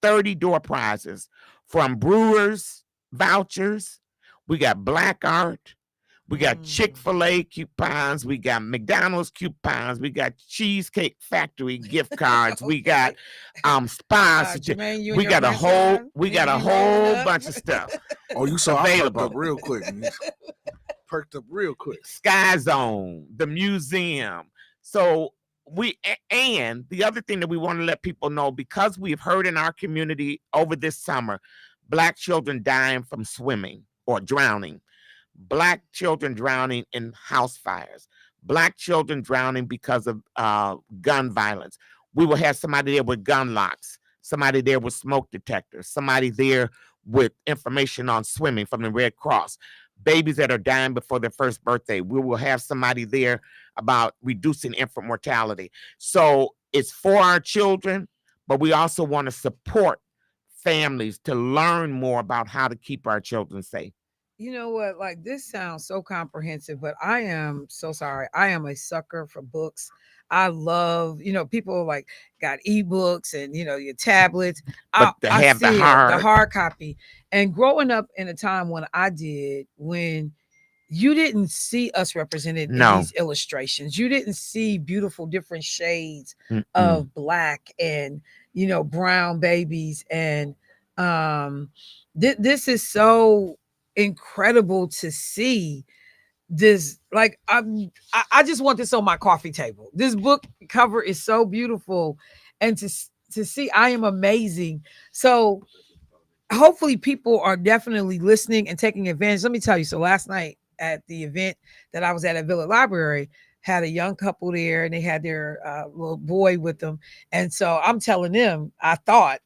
30 door prizes from Brewers vouchers. We got Black Art. We got Chick-fil-A coupons. We got McDonald's coupons. We got Cheesecake Factory gift cards. We got spas. Jermaine, we got a whole bunch of stuff. Oh, you saw available. I perked up real quick. Perked up real quick. Sky Zone, the museum. So and the other thing that we want to let people know, because we've heard in our community over this summer, Black children dying from swimming or drowning, Black children drowning in house fires, Black children drowning because of gun violence. We will have somebody there with gun locks, somebody there with smoke detectors, somebody there with information on swimming from the Red Cross. Babies that are dying before their first birthday, we will have somebody there about reducing infant mortality. So it's for our children, but we also want to support families to learn more about how to keep our children safe. You know what? Like, this sounds so comprehensive, but I am so sorry. I am a sucker for books. I love, people like got ebooks and your tablets. But to have the hard copy. And growing up in a time when you didn't see us represented in these illustrations, you didn't see beautiful different shades of Black and brown babies, and this is so incredible to see. This, like, I just want this on my coffee table. This book cover is so beautiful, and to see I Am Amazing. So hopefully people are definitely listening and taking advantage. Let me tell you, so last night at the event that I was at Village Library, had a young couple there, and they had their little boy with them. And so I'm telling them I thought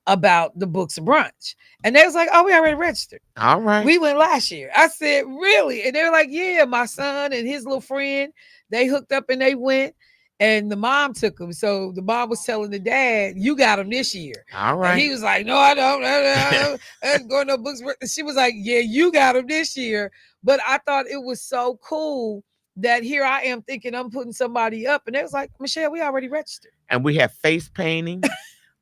about the books of brunch, and they was like, oh, we already registered. All right, we went last year. I said, really? And they were like, yeah, my son and his little friend, they hooked up and they went. And the mom took him. So the mom was telling the dad, "You got him this year." All And right. he was like, "No, I don't. I ain't going no books." She was like, "Yeah, you got him this year." But I thought it was so cool that here I am thinking I'm putting somebody up, and it was like, "Michelle, we already registered." And we have face painting.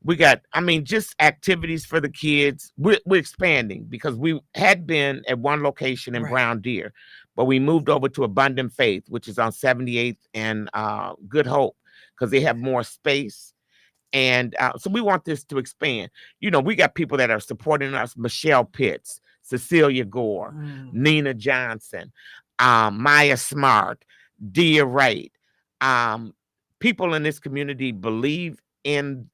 We got, just activities for the kids. We're expanding because we had been at one location in Right. Brown Deer, but we moved over to Abundant Faith, which is on 78th and Good Hope, because they have more space. And so we want this to expand. We got people that are supporting us: Michelle Pitts, Cecilia Gore, Nina Johnson, Maya Smart, Dia Wright. People in this community believe in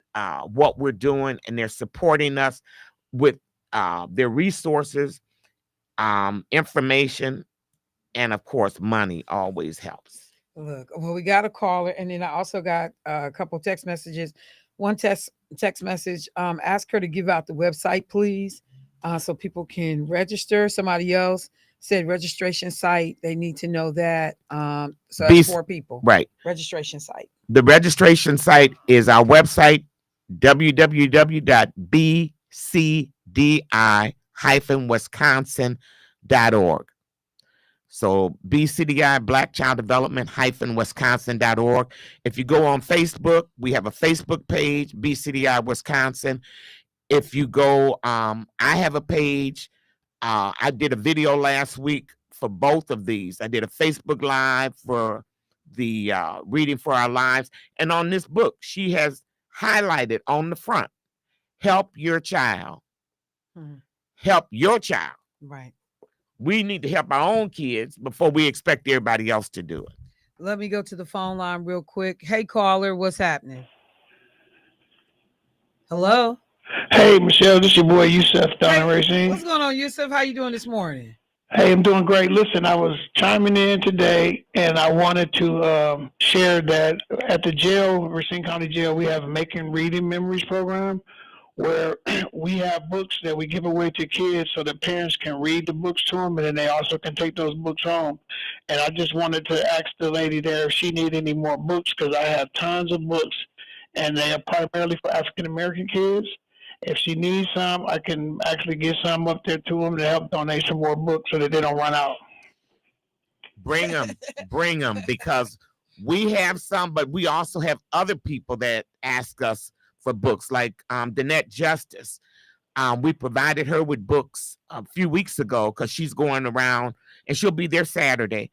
what we're doing, and they're supporting us with their resources, information, and of course, money always helps. Look, well, we got a caller, and then I also got a couple text messages. One text message, ask her to give out the website, please, so people can register. Somebody else said registration site. They need to know that. So that's 4 people. Right. Registration site. The registration site is our website, www.bcdi-wisconsin.org. So BCDI, Black Child Development-Wisconsin.org. If you go on Facebook, we have a Facebook page, BCDI Wisconsin. If you go, I have a page. I did a video last week for both of these. I did a Facebook Live for the Reading for Our Lives. And on this book, she has highlighted on the front, help your child. Help your child. Right. We need to help our own kids before we expect everybody else to do it. Let me go to the phone line real quick. Hey, caller, what's happening? Hello? Hey, Michelle, this is your boy Yusuf down in Racine. What's going on, Yusuf? How you doing this morning? Hey, I'm doing great. Listen, I was chiming in today, and I wanted to share that at the jail, Racine County Jail, we have a Making Reading Memories program where we have books that we give away to kids so that parents can read the books to them, and then they also can take those books home. And I just wanted to ask the lady there if she needed any more books, because I have tons of books, and they are primarily for African-American kids. If she needs some, I can actually get some up there to them to help donate some more books so that they don't run out. Bring them, because we have some, but we also have other people that ask us for books, like Danette Justice. We provided her with books a few weeks ago because she's going around, and she'll be there Saturday.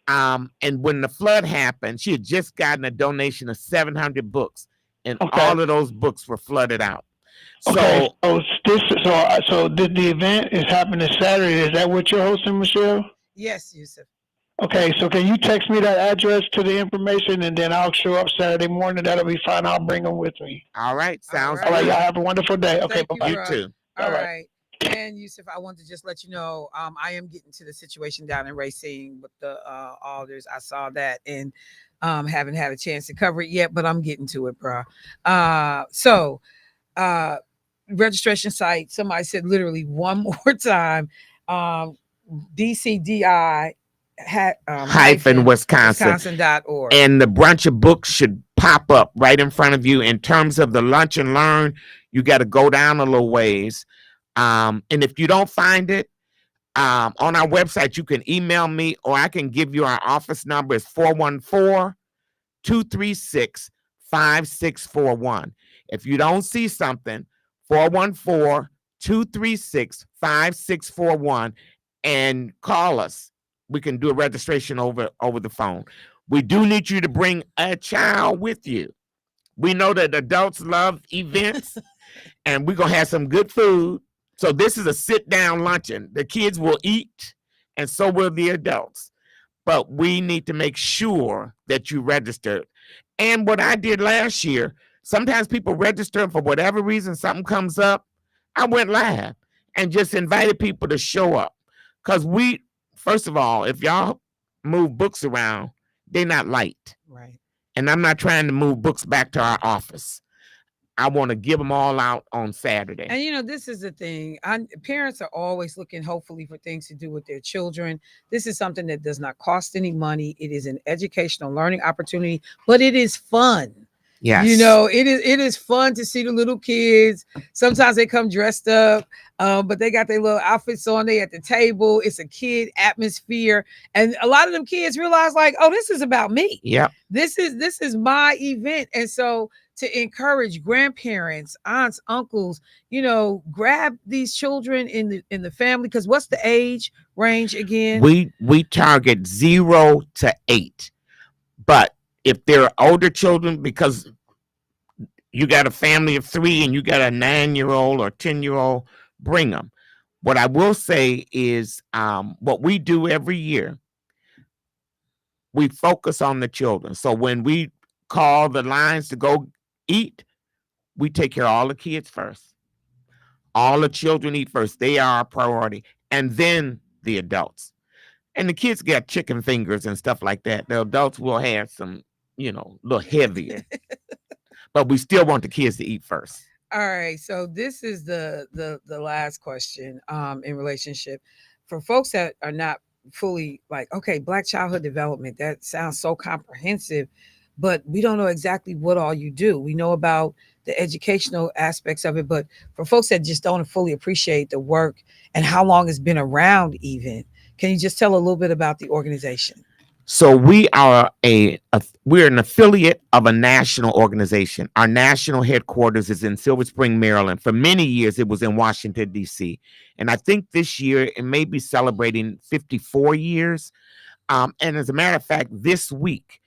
And when the flood happened, she had just gotten a donation of 700 books, and all of those books were flooded out. Okay, so the event is happening Saturday. Is that what you're hosting, Michelle? Yes, Yusuf. Okay, so can you text me that address to the information, and then I'll show up Saturday morning. That'll be fine. I'll bring them with me. All right, sounds all right. good. Y'all have a wonderful day. Okay, Thank bye-bye. you, You too. All right. And Yusuf, I want to just let you know, I am getting to the situation down in Racine with the alders. I saw that, and haven't had a chance to cover it yet, but I'm getting to it, bro. Registration site. Somebody said literally one more time. DCDI Wisconsin.org. And the bunch of books should pop up right in front of you. In terms of the lunch and learn, you got to go down a little ways. And if you don't find it on our website, you can email me, or I can give you our office number. It's 414-236-5641. If you don't see something, 414-236-5641, and call us. We can do a registration over the phone. We do need you to bring a child with you. We know that adults love events, and we're going to have some good food. So this is a sit-down luncheon. The kids will eat, and so will the adults. But we need to make sure that you register. And what I did last year, sometimes people register for whatever reason, something comes up. I went live and just invited people to show up. Because first of all, if y'all move books around, they're not light. Right. And I'm not trying to move books back to our office. I want to give them all out on Saturday. And this is the thing. Parents are always looking, hopefully, for things to do with their children. This is something that does not cost any money. It is an educational learning opportunity, but it is fun. Yes. It is fun to see the little kids. Sometimes they come dressed up, but they got their little outfits on. They at the table. It's a kid atmosphere, and a lot of them kids realize, like, oh, this is about me. Yep. This is my event, and so to encourage grandparents, aunts, uncles, grab these children in the family. Because what's the age range again? We target 0 to 8, but if there are older children, because you got a family of 3 and you got a 9-year-old or 10-year-old, bring them. What I will say is, what we do every year, we focus on the children. So when we call the lines to go eat, we take care of all the kids first. All the children eat first. They are our priority. And then the adults. And the kids get chicken fingers and stuff like that. The adults will have some, a little heavier. But we still want the kids to eat first. All right. So this is the last question in relationship. For folks that are not fully like, okay, Black childhood development, that sounds so comprehensive, but we don't know exactly what all you do. We know about the educational aspects of it, but for folks that just don't fully appreciate the work and how long it's been around even, can you just tell a little bit about the organization? So we are we're an affiliate of a national organization. Our national headquarters is in Silver Spring, Maryland. For many years, it was in Washington, D.C. And I think this year it may be celebrating 54 years. And as a matter of fact, this week,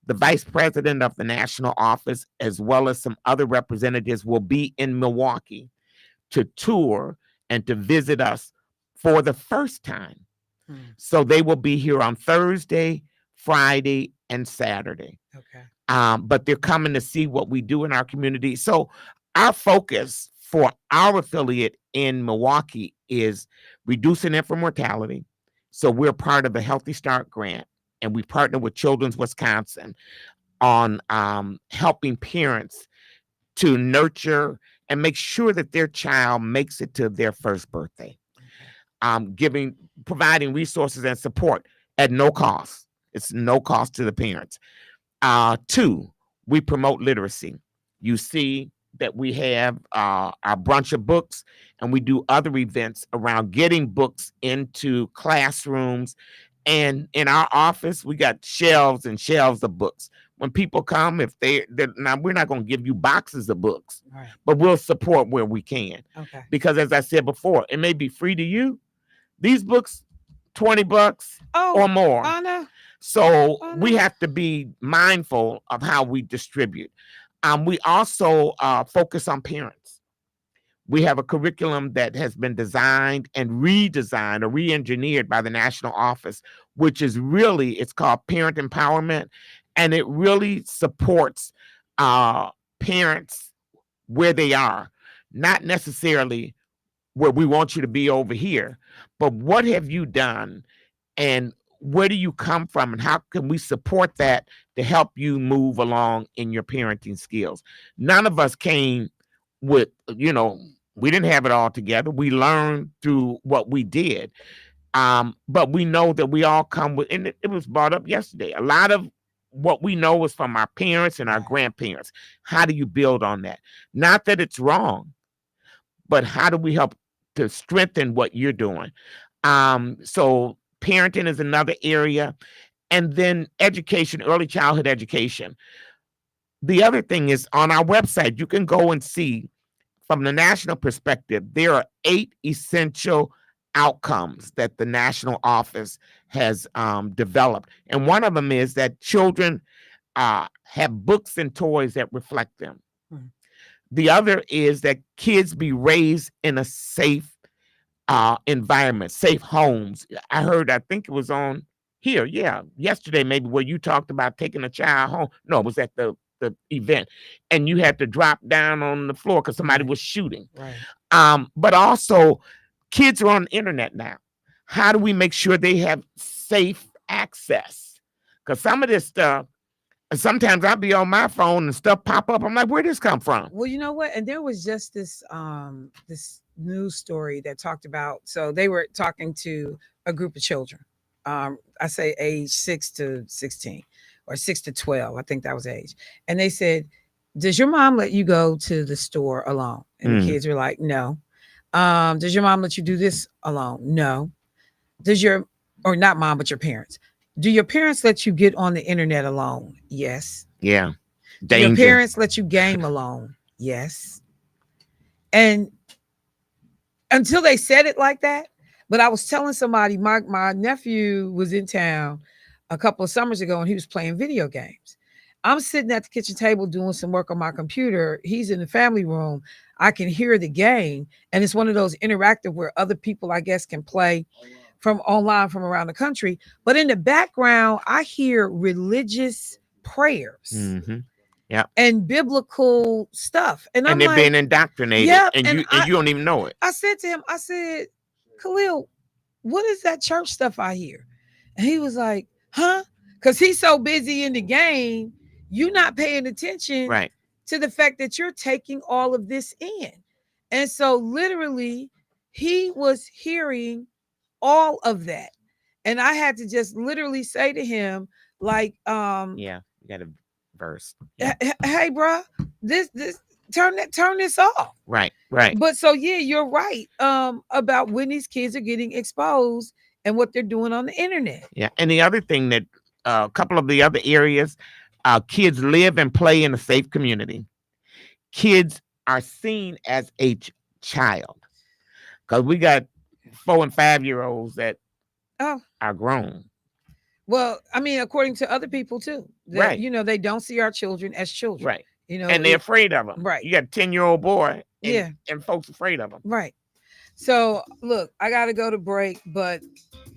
the vice president of the national office, as well as some other representatives, will be in Milwaukee to tour and to visit us for the first time. So they will be here on Thursday, Friday, and Saturday. Okay. But they're coming to see what we do in our community. So our focus for our affiliate in Milwaukee is reducing infant mortality. So we're part of the Healthy Start grant, and we partner with Children's Wisconsin on helping parents to nurture and make sure that their child makes it to their first birthday. Providing resources and support at no cost. It's no cost to the parents. 2, we promote literacy. You see that we have our brunch of books, and we do other events around getting books into classrooms. And in our office, we got shelves and shelves of books. When people come, now we're not going to give you boxes of books, right, but we'll support where we can. Okay. Because as I said before, it may be free to you. These books, $20 or more. Anna. So we have to be mindful of how we distribute. We also focus on parents. We have a curriculum that has been designed and redesigned or re-engineered by the national office, which is it's called Parent Empowerment. And it really supports parents where they are, not necessarily where we want you to be over here, but what have you done and where do you come from and how can we support that to help you move along in your parenting skills? None of us came with, we didn't have it all together. We learned through what we did. But we know that we all come with, and it was brought up yesterday, a lot of what we know is from our parents and our grandparents. How do you build on that? Not that it's wrong, but how do we help to strengthen what you're doing? So parenting is another area. And then education, early childhood education. The other thing is on our website, you can go and see from the national perspective, there are 8 essential outcomes that the national office has developed. And one of them is that children have books and toys that reflect them. The other is that kids be raised in a safe environment, safe homes. I think it was on here, yesterday maybe, where you talked about taking a child home. No, it was at the event, and you had to drop down on the floor because somebody was shooting. Right. But also, kids are on the internet now. How do we make sure they have safe access? Because some of this stuff, And sometimes I'll be on my phone and stuff pop up. I'm like, where'd this come from? Well, you know what? And there was just this news story that talked about. So they were talking to a group of children. I say age 6 to 16 or 6 to 12. I think that was age. And they said, "Does your mom let you go to the store alone?" And the kids were like, "No." Does your mom let you do this alone? No. Does your or not mom, but your parents? Do your parents let you get on the internet alone? Yes. Yeah. Do your Danger. parents let you game alone? Yes. And until they said it like that, but I was telling somebody, my nephew was in town a couple of summers ago and he was playing video games. I'm sitting at the kitchen table doing some work on my computer. He's in the family room. I can hear the game, and it's one of those interactive where other people, I guess, can play from online from around the country. But in the background, I hear religious prayers Mm-hmm. Yeah. and biblical stuff. And I'm they're like, being indoctrinated. yep. And you don't even know it. I said to him, I said, Khalil, what is that church stuff I hear? And he was like, huh? Because he's so busy in the game, you're not paying attention Right. to the fact that you're taking all of this in. And so literally, he was hearing all of that. And I had to just literally say to him, like, Yeah, you got a verse. Yeah. Hey, bro, this turn this off. Right. But so yeah, you're right about when these kids are getting exposed and what they're doing on the internet. Yeah. And the other thing that a couple of the other areas, kids live and play in a safe community. Kids are seen as a child because we got 4 and 5-year-olds that are grown. Well, I mean, according to other people too, that, right? You know, they don't see our children as children, right? You know, and they're afraid of them, right? You got a 10-year-old boy, and, and folks afraid of them, right? So look, I got to go to break, but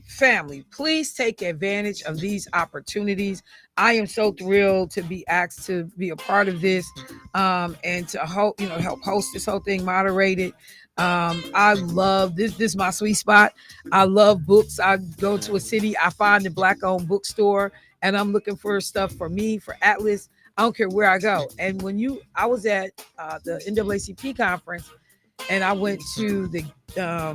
family, please take advantage of these opportunities. I am so thrilled to be asked to be a part of this, and to help host this whole thing, moderate it. I love this. This is my sweet spot. I love books. I go to a city, I find a black-owned bookstore, and I'm looking for stuff for me, for Atlas. I don't care where I go. And I was at the NAACP conference, and I went to the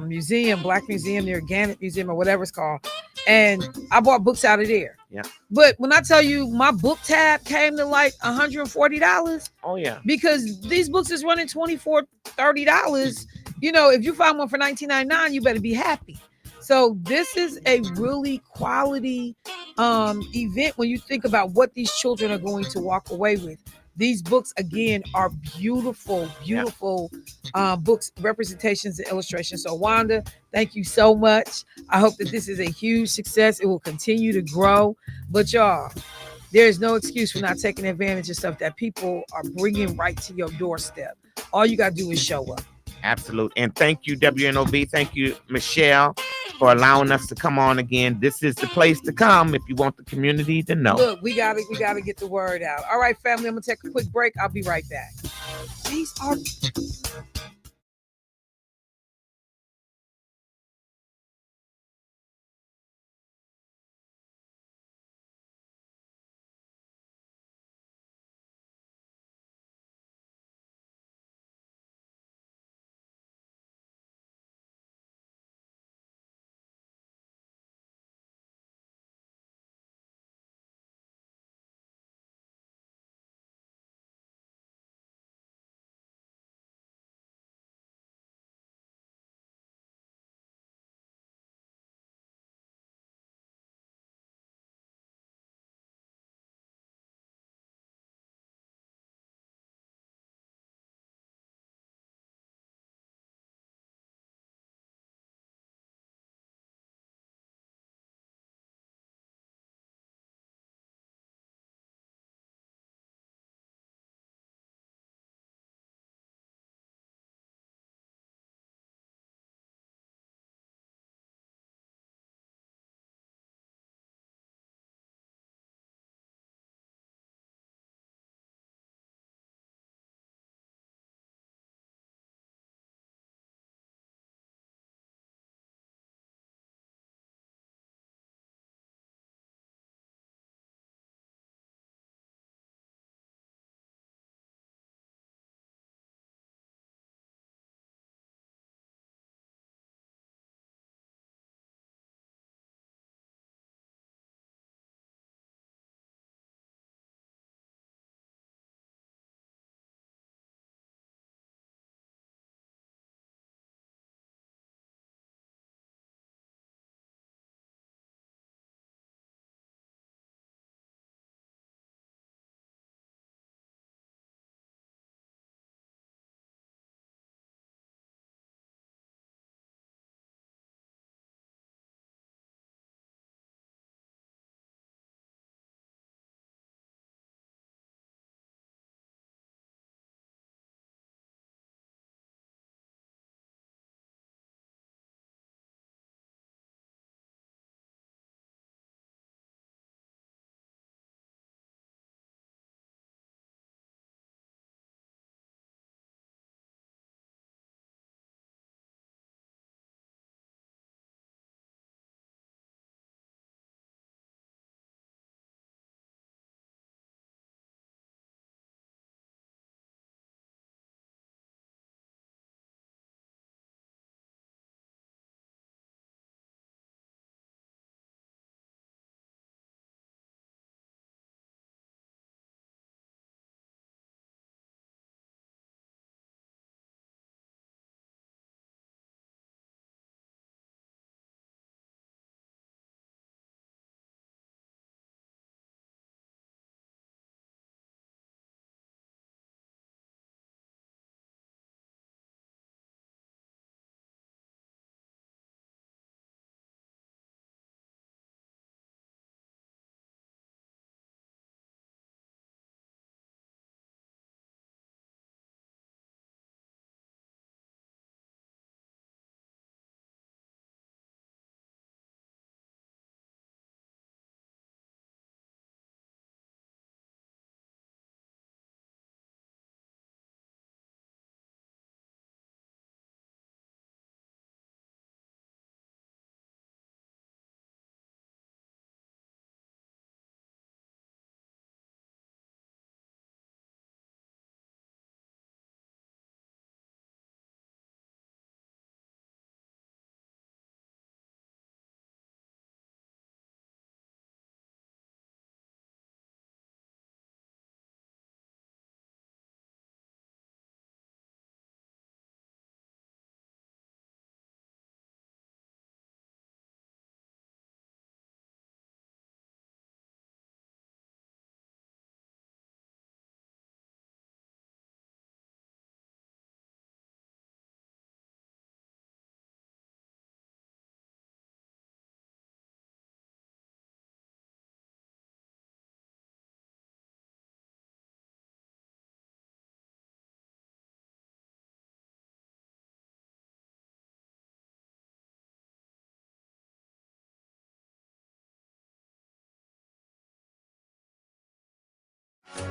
museum, Black Museum near Gannett Museum or whatever it's called, and I bought books out of there. Yeah. But when I tell you my book tab came to like $140. Oh yeah. Because these books is running $24, $30. You know, if you find one for $19.99, you better be happy. So this is a really quality event when you think about what these children are going to walk away with. These books, again, are beautiful books, representations and illustrations. So Wanda, thank you so much. I hope that this is a huge success. It will continue to grow. But y'all, there is no excuse for not taking advantage of stuff that people are bringing right to your doorstep. All you got to do is show up. Absolutely. And thank you, WNOV. Thank you, Michelle, for allowing us to come on again. This is the place to come if you want the community to know. Look, we gotta get the word out. All right, family, I'm gonna take a quick break. I'll be right back. These are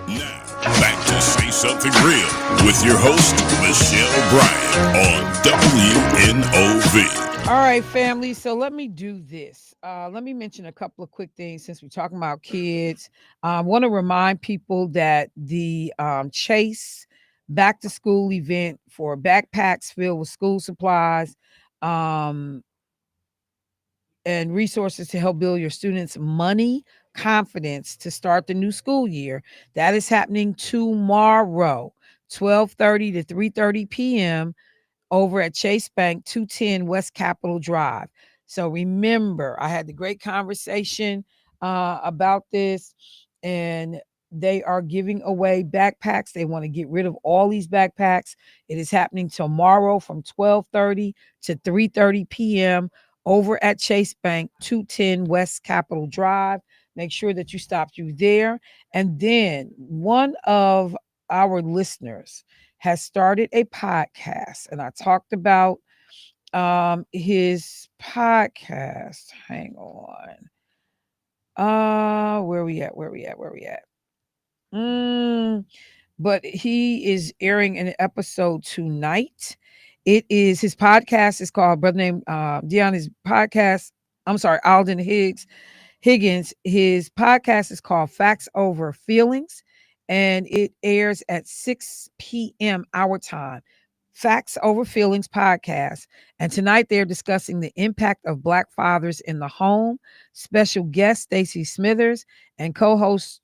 Now, back to Say Something Real with your host, Michelle Bryant on WNOV. All right, family. So let me do this. Let me mention a couple of quick things since we're talking about kids. I want to remind people that the Chase back to school event for backpacks filled with school supplies and resources to help build your students' money confidence to start the new school year. That is happening tomorrow, 12:30 to 3:30 p.m. over at Chase Bank, 210 West Capitol Drive. So remember, I had the great conversation about this, and they are giving away backpacks. They want to get rid of all these backpacks. It is happening tomorrow from 12:30 to 3:30 p.m. over at Chase Bank, 210 West Capitol Drive. Make sure that you stop through there. And then one of our listeners has started a podcast, and I talked about his podcast. Hang on. Where we at? But he is airing an episode tonight. It is his podcast is called Brother Named Deon's podcast. I'm sorry, Alden Higgins. His podcast is called Facts Over Feelings, and it airs at 6 p.m. our time. Facts Over Feelings podcast. And tonight they're discussing the impact of Black fathers in the home. Special guest Stacey Smithers and co-host.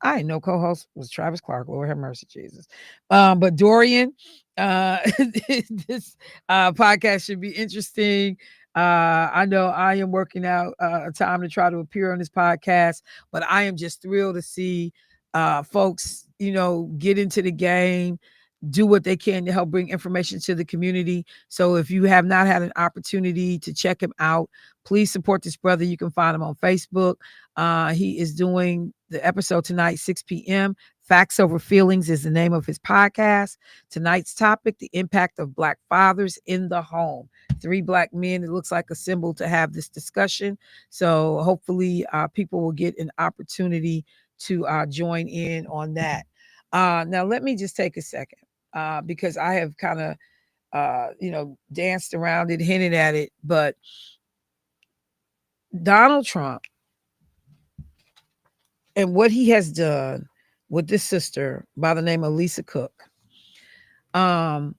I didn't know co-host was Travis Clark. Lord have mercy, Jesus. But Dorian, this podcast should be interesting. I know I am working out a time to try to appear on this podcast, but I am just thrilled to see folks, get into the game, do what they can to help bring information to the community. So if you have not had an opportunity to check him out, please support this brother. You can find him on Facebook. He is doing the episode tonight, 6 p.m. Facts Over Feelings is the name of his podcast. Tonight's topic, the impact of Black fathers in the home. 3 Black men, it looks like a symbol to have this discussion. So hopefully people will get an opportunity to join in on that. Now, let me just take a second because I have kind of, danced around it, hinted at it, but Donald Trump and what he has done with this sister by the name of Lisa Cook in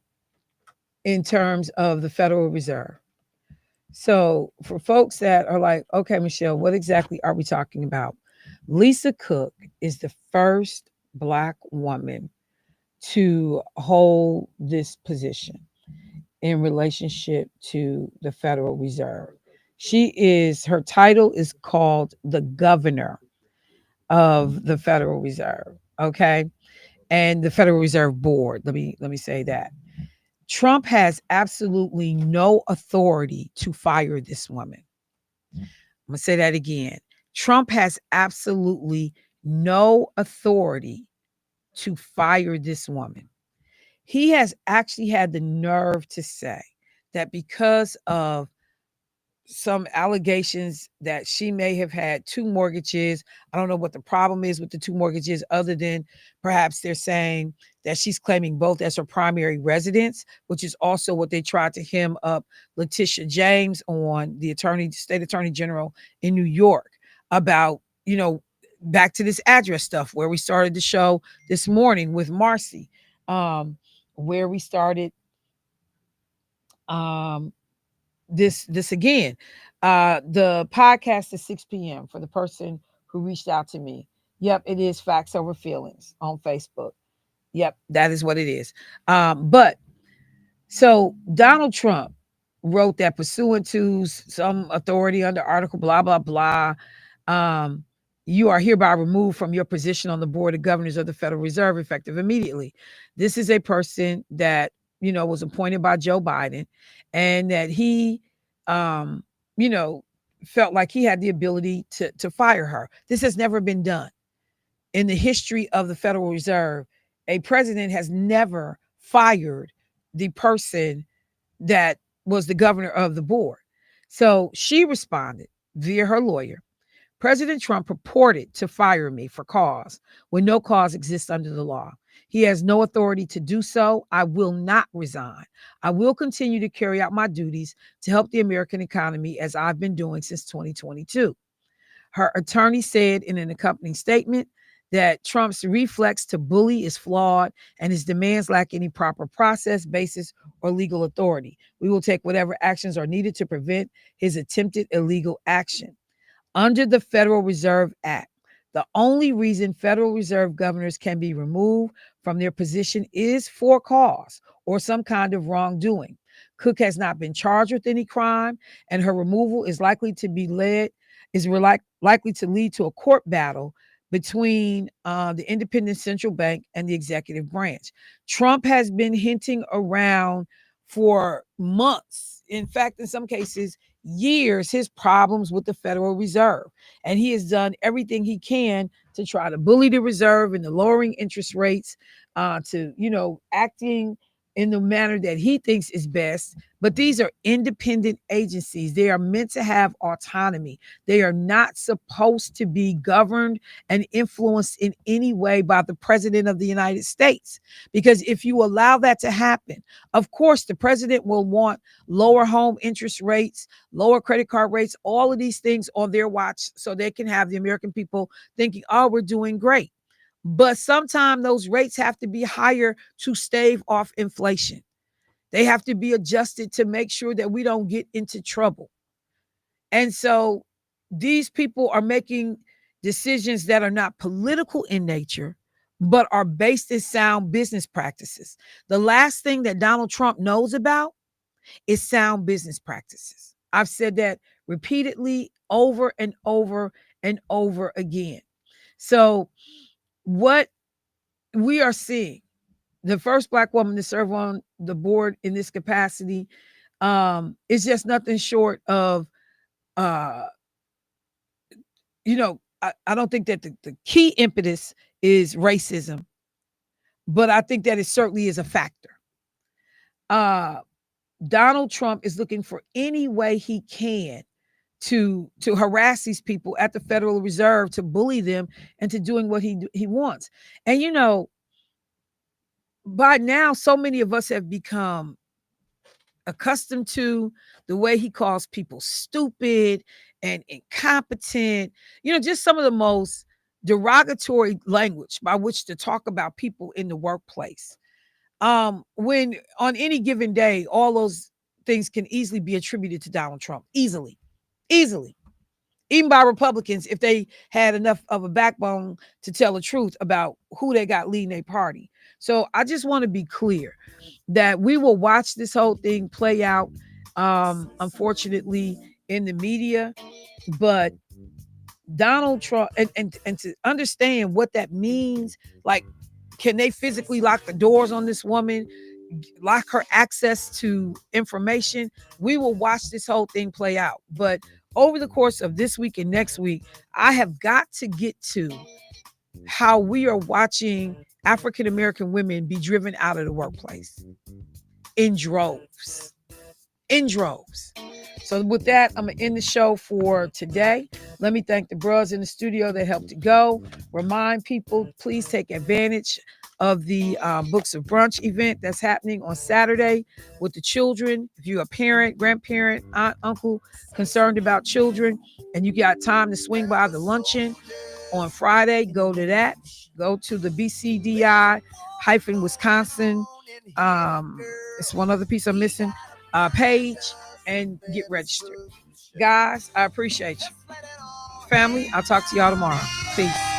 terms of the Federal Reserve. So for folks that are like, okay, Michelle, what exactly are we talking about? Lisa Cook is the first Black woman to hold this position in relationship to the Federal Reserve. Her title is called the governor of the Federal Reserve. Okay. And the Federal Reserve Board. Let me say that. Trump has absolutely no authority to fire this woman. I'm going to say that again. Trump has absolutely no authority to fire this woman. He has actually had the nerve to say that because of some allegations that she may have had 2 mortgages. I don't know what the problem is with the 2 mortgages, other than perhaps they're saying that she's claiming both as her primary residence, which is also what they tried to hem up Letitia James on, the state attorney general in New York, about, back to this address stuff where we started the show this morning with Marcy, where we started this again. The podcast is 6 p.m. for the person who reached out to me. Yep, it is Facts Over Feelings on Facebook. Yep, that is what it is. But so Donald Trump wrote that pursuant to some authority under article blah, blah, blah, you are hereby removed from your position on the board of governors of the Federal Reserve effective immediately. This is a person that, was appointed by Joe Biden, and that he, felt like he had the ability to fire her. This has never been done in the history of the Federal Reserve. A president has never fired the person that was the governor of the board. So she responded via her lawyer, President Trump purported to fire me for cause when no cause exists under the law. He has no authority to do so. I will not resign. I will continue to carry out my duties to help the American economy as I've been doing since 2022. Her attorney said in an accompanying statement that Trump's reflex to bully is flawed and his demands lack any proper process, basis, or legal authority. We will take whatever actions are needed to prevent his attempted illegal action. Under the Federal Reserve Act, the only reason Federal Reserve governors can be removed from their position is for cause or some kind of wrongdoing. Cook has not been charged with any crime, and her removal is likely to lead to a court battle between the independent central bank and the executive branch. Trump has been hinting around for months, in fact, in some cases, years, his problems with the Federal Reserve. And he has done everything he can to try to bully the reserve and the lowering interest rates, acting in the manner that he thinks is best. But these are independent agencies. They are meant to have autonomy. They are not supposed to be governed and influenced in any way by the president of the United States. Because if you allow that to happen, of course, the president will want lower home interest rates, lower credit card rates, all of these things on their watch so they can have the American people thinking, oh, we're doing great. But sometimes those rates have to be higher to stave off inflation. They have to be adjusted to make sure that we don't get into trouble. And so these people are making decisions that are not political in nature, but are based in sound business practices. The last thing that Donald Trump knows about is sound business practices. I've said that repeatedly over and over and over again. So what we are seeing, the first Black woman to serve on the board in this capacity, is just nothing short of, I don't think that the key impetus is racism, but I think that it certainly is a factor. Donald Trump is looking for any way he can to harass these people at the Federal Reserve, to bully them, and to doing what he wants. And by now, so many of us have become accustomed to the way he calls people stupid and incompetent, just some of the most derogatory language by which to talk about people in the workplace. When on any given day, all those things can easily be attributed to Donald Trump. Easily. Even by Republicans, if they had enough of a backbone to tell the truth about who they got leading their party. So I just want to be clear that we will watch this whole thing play out, unfortunately, in the media. But Donald Trump, and to understand what that means, like, can they physically lock the doors on this woman, lock her access to information? We will watch this whole thing play out. But over the course of this week and next week, I have got to get to how we are watching African American women be driven out of the workplace in droves. So with that, I'm going to end the show for today. Let me thank the bros in the studio that helped to go. Remind people, please take advantage of the Books of Brunch event that's happening on Saturday with the children. If you're a parent, grandparent, aunt, uncle concerned about children, and you got time to swing by the luncheon on Friday, go to that. Go to the BCDI-Wisconsin. It's one other piece I'm missing. Page, and get registered. Guys, I appreciate you. Family, I'll talk to y'all tomorrow. Peace.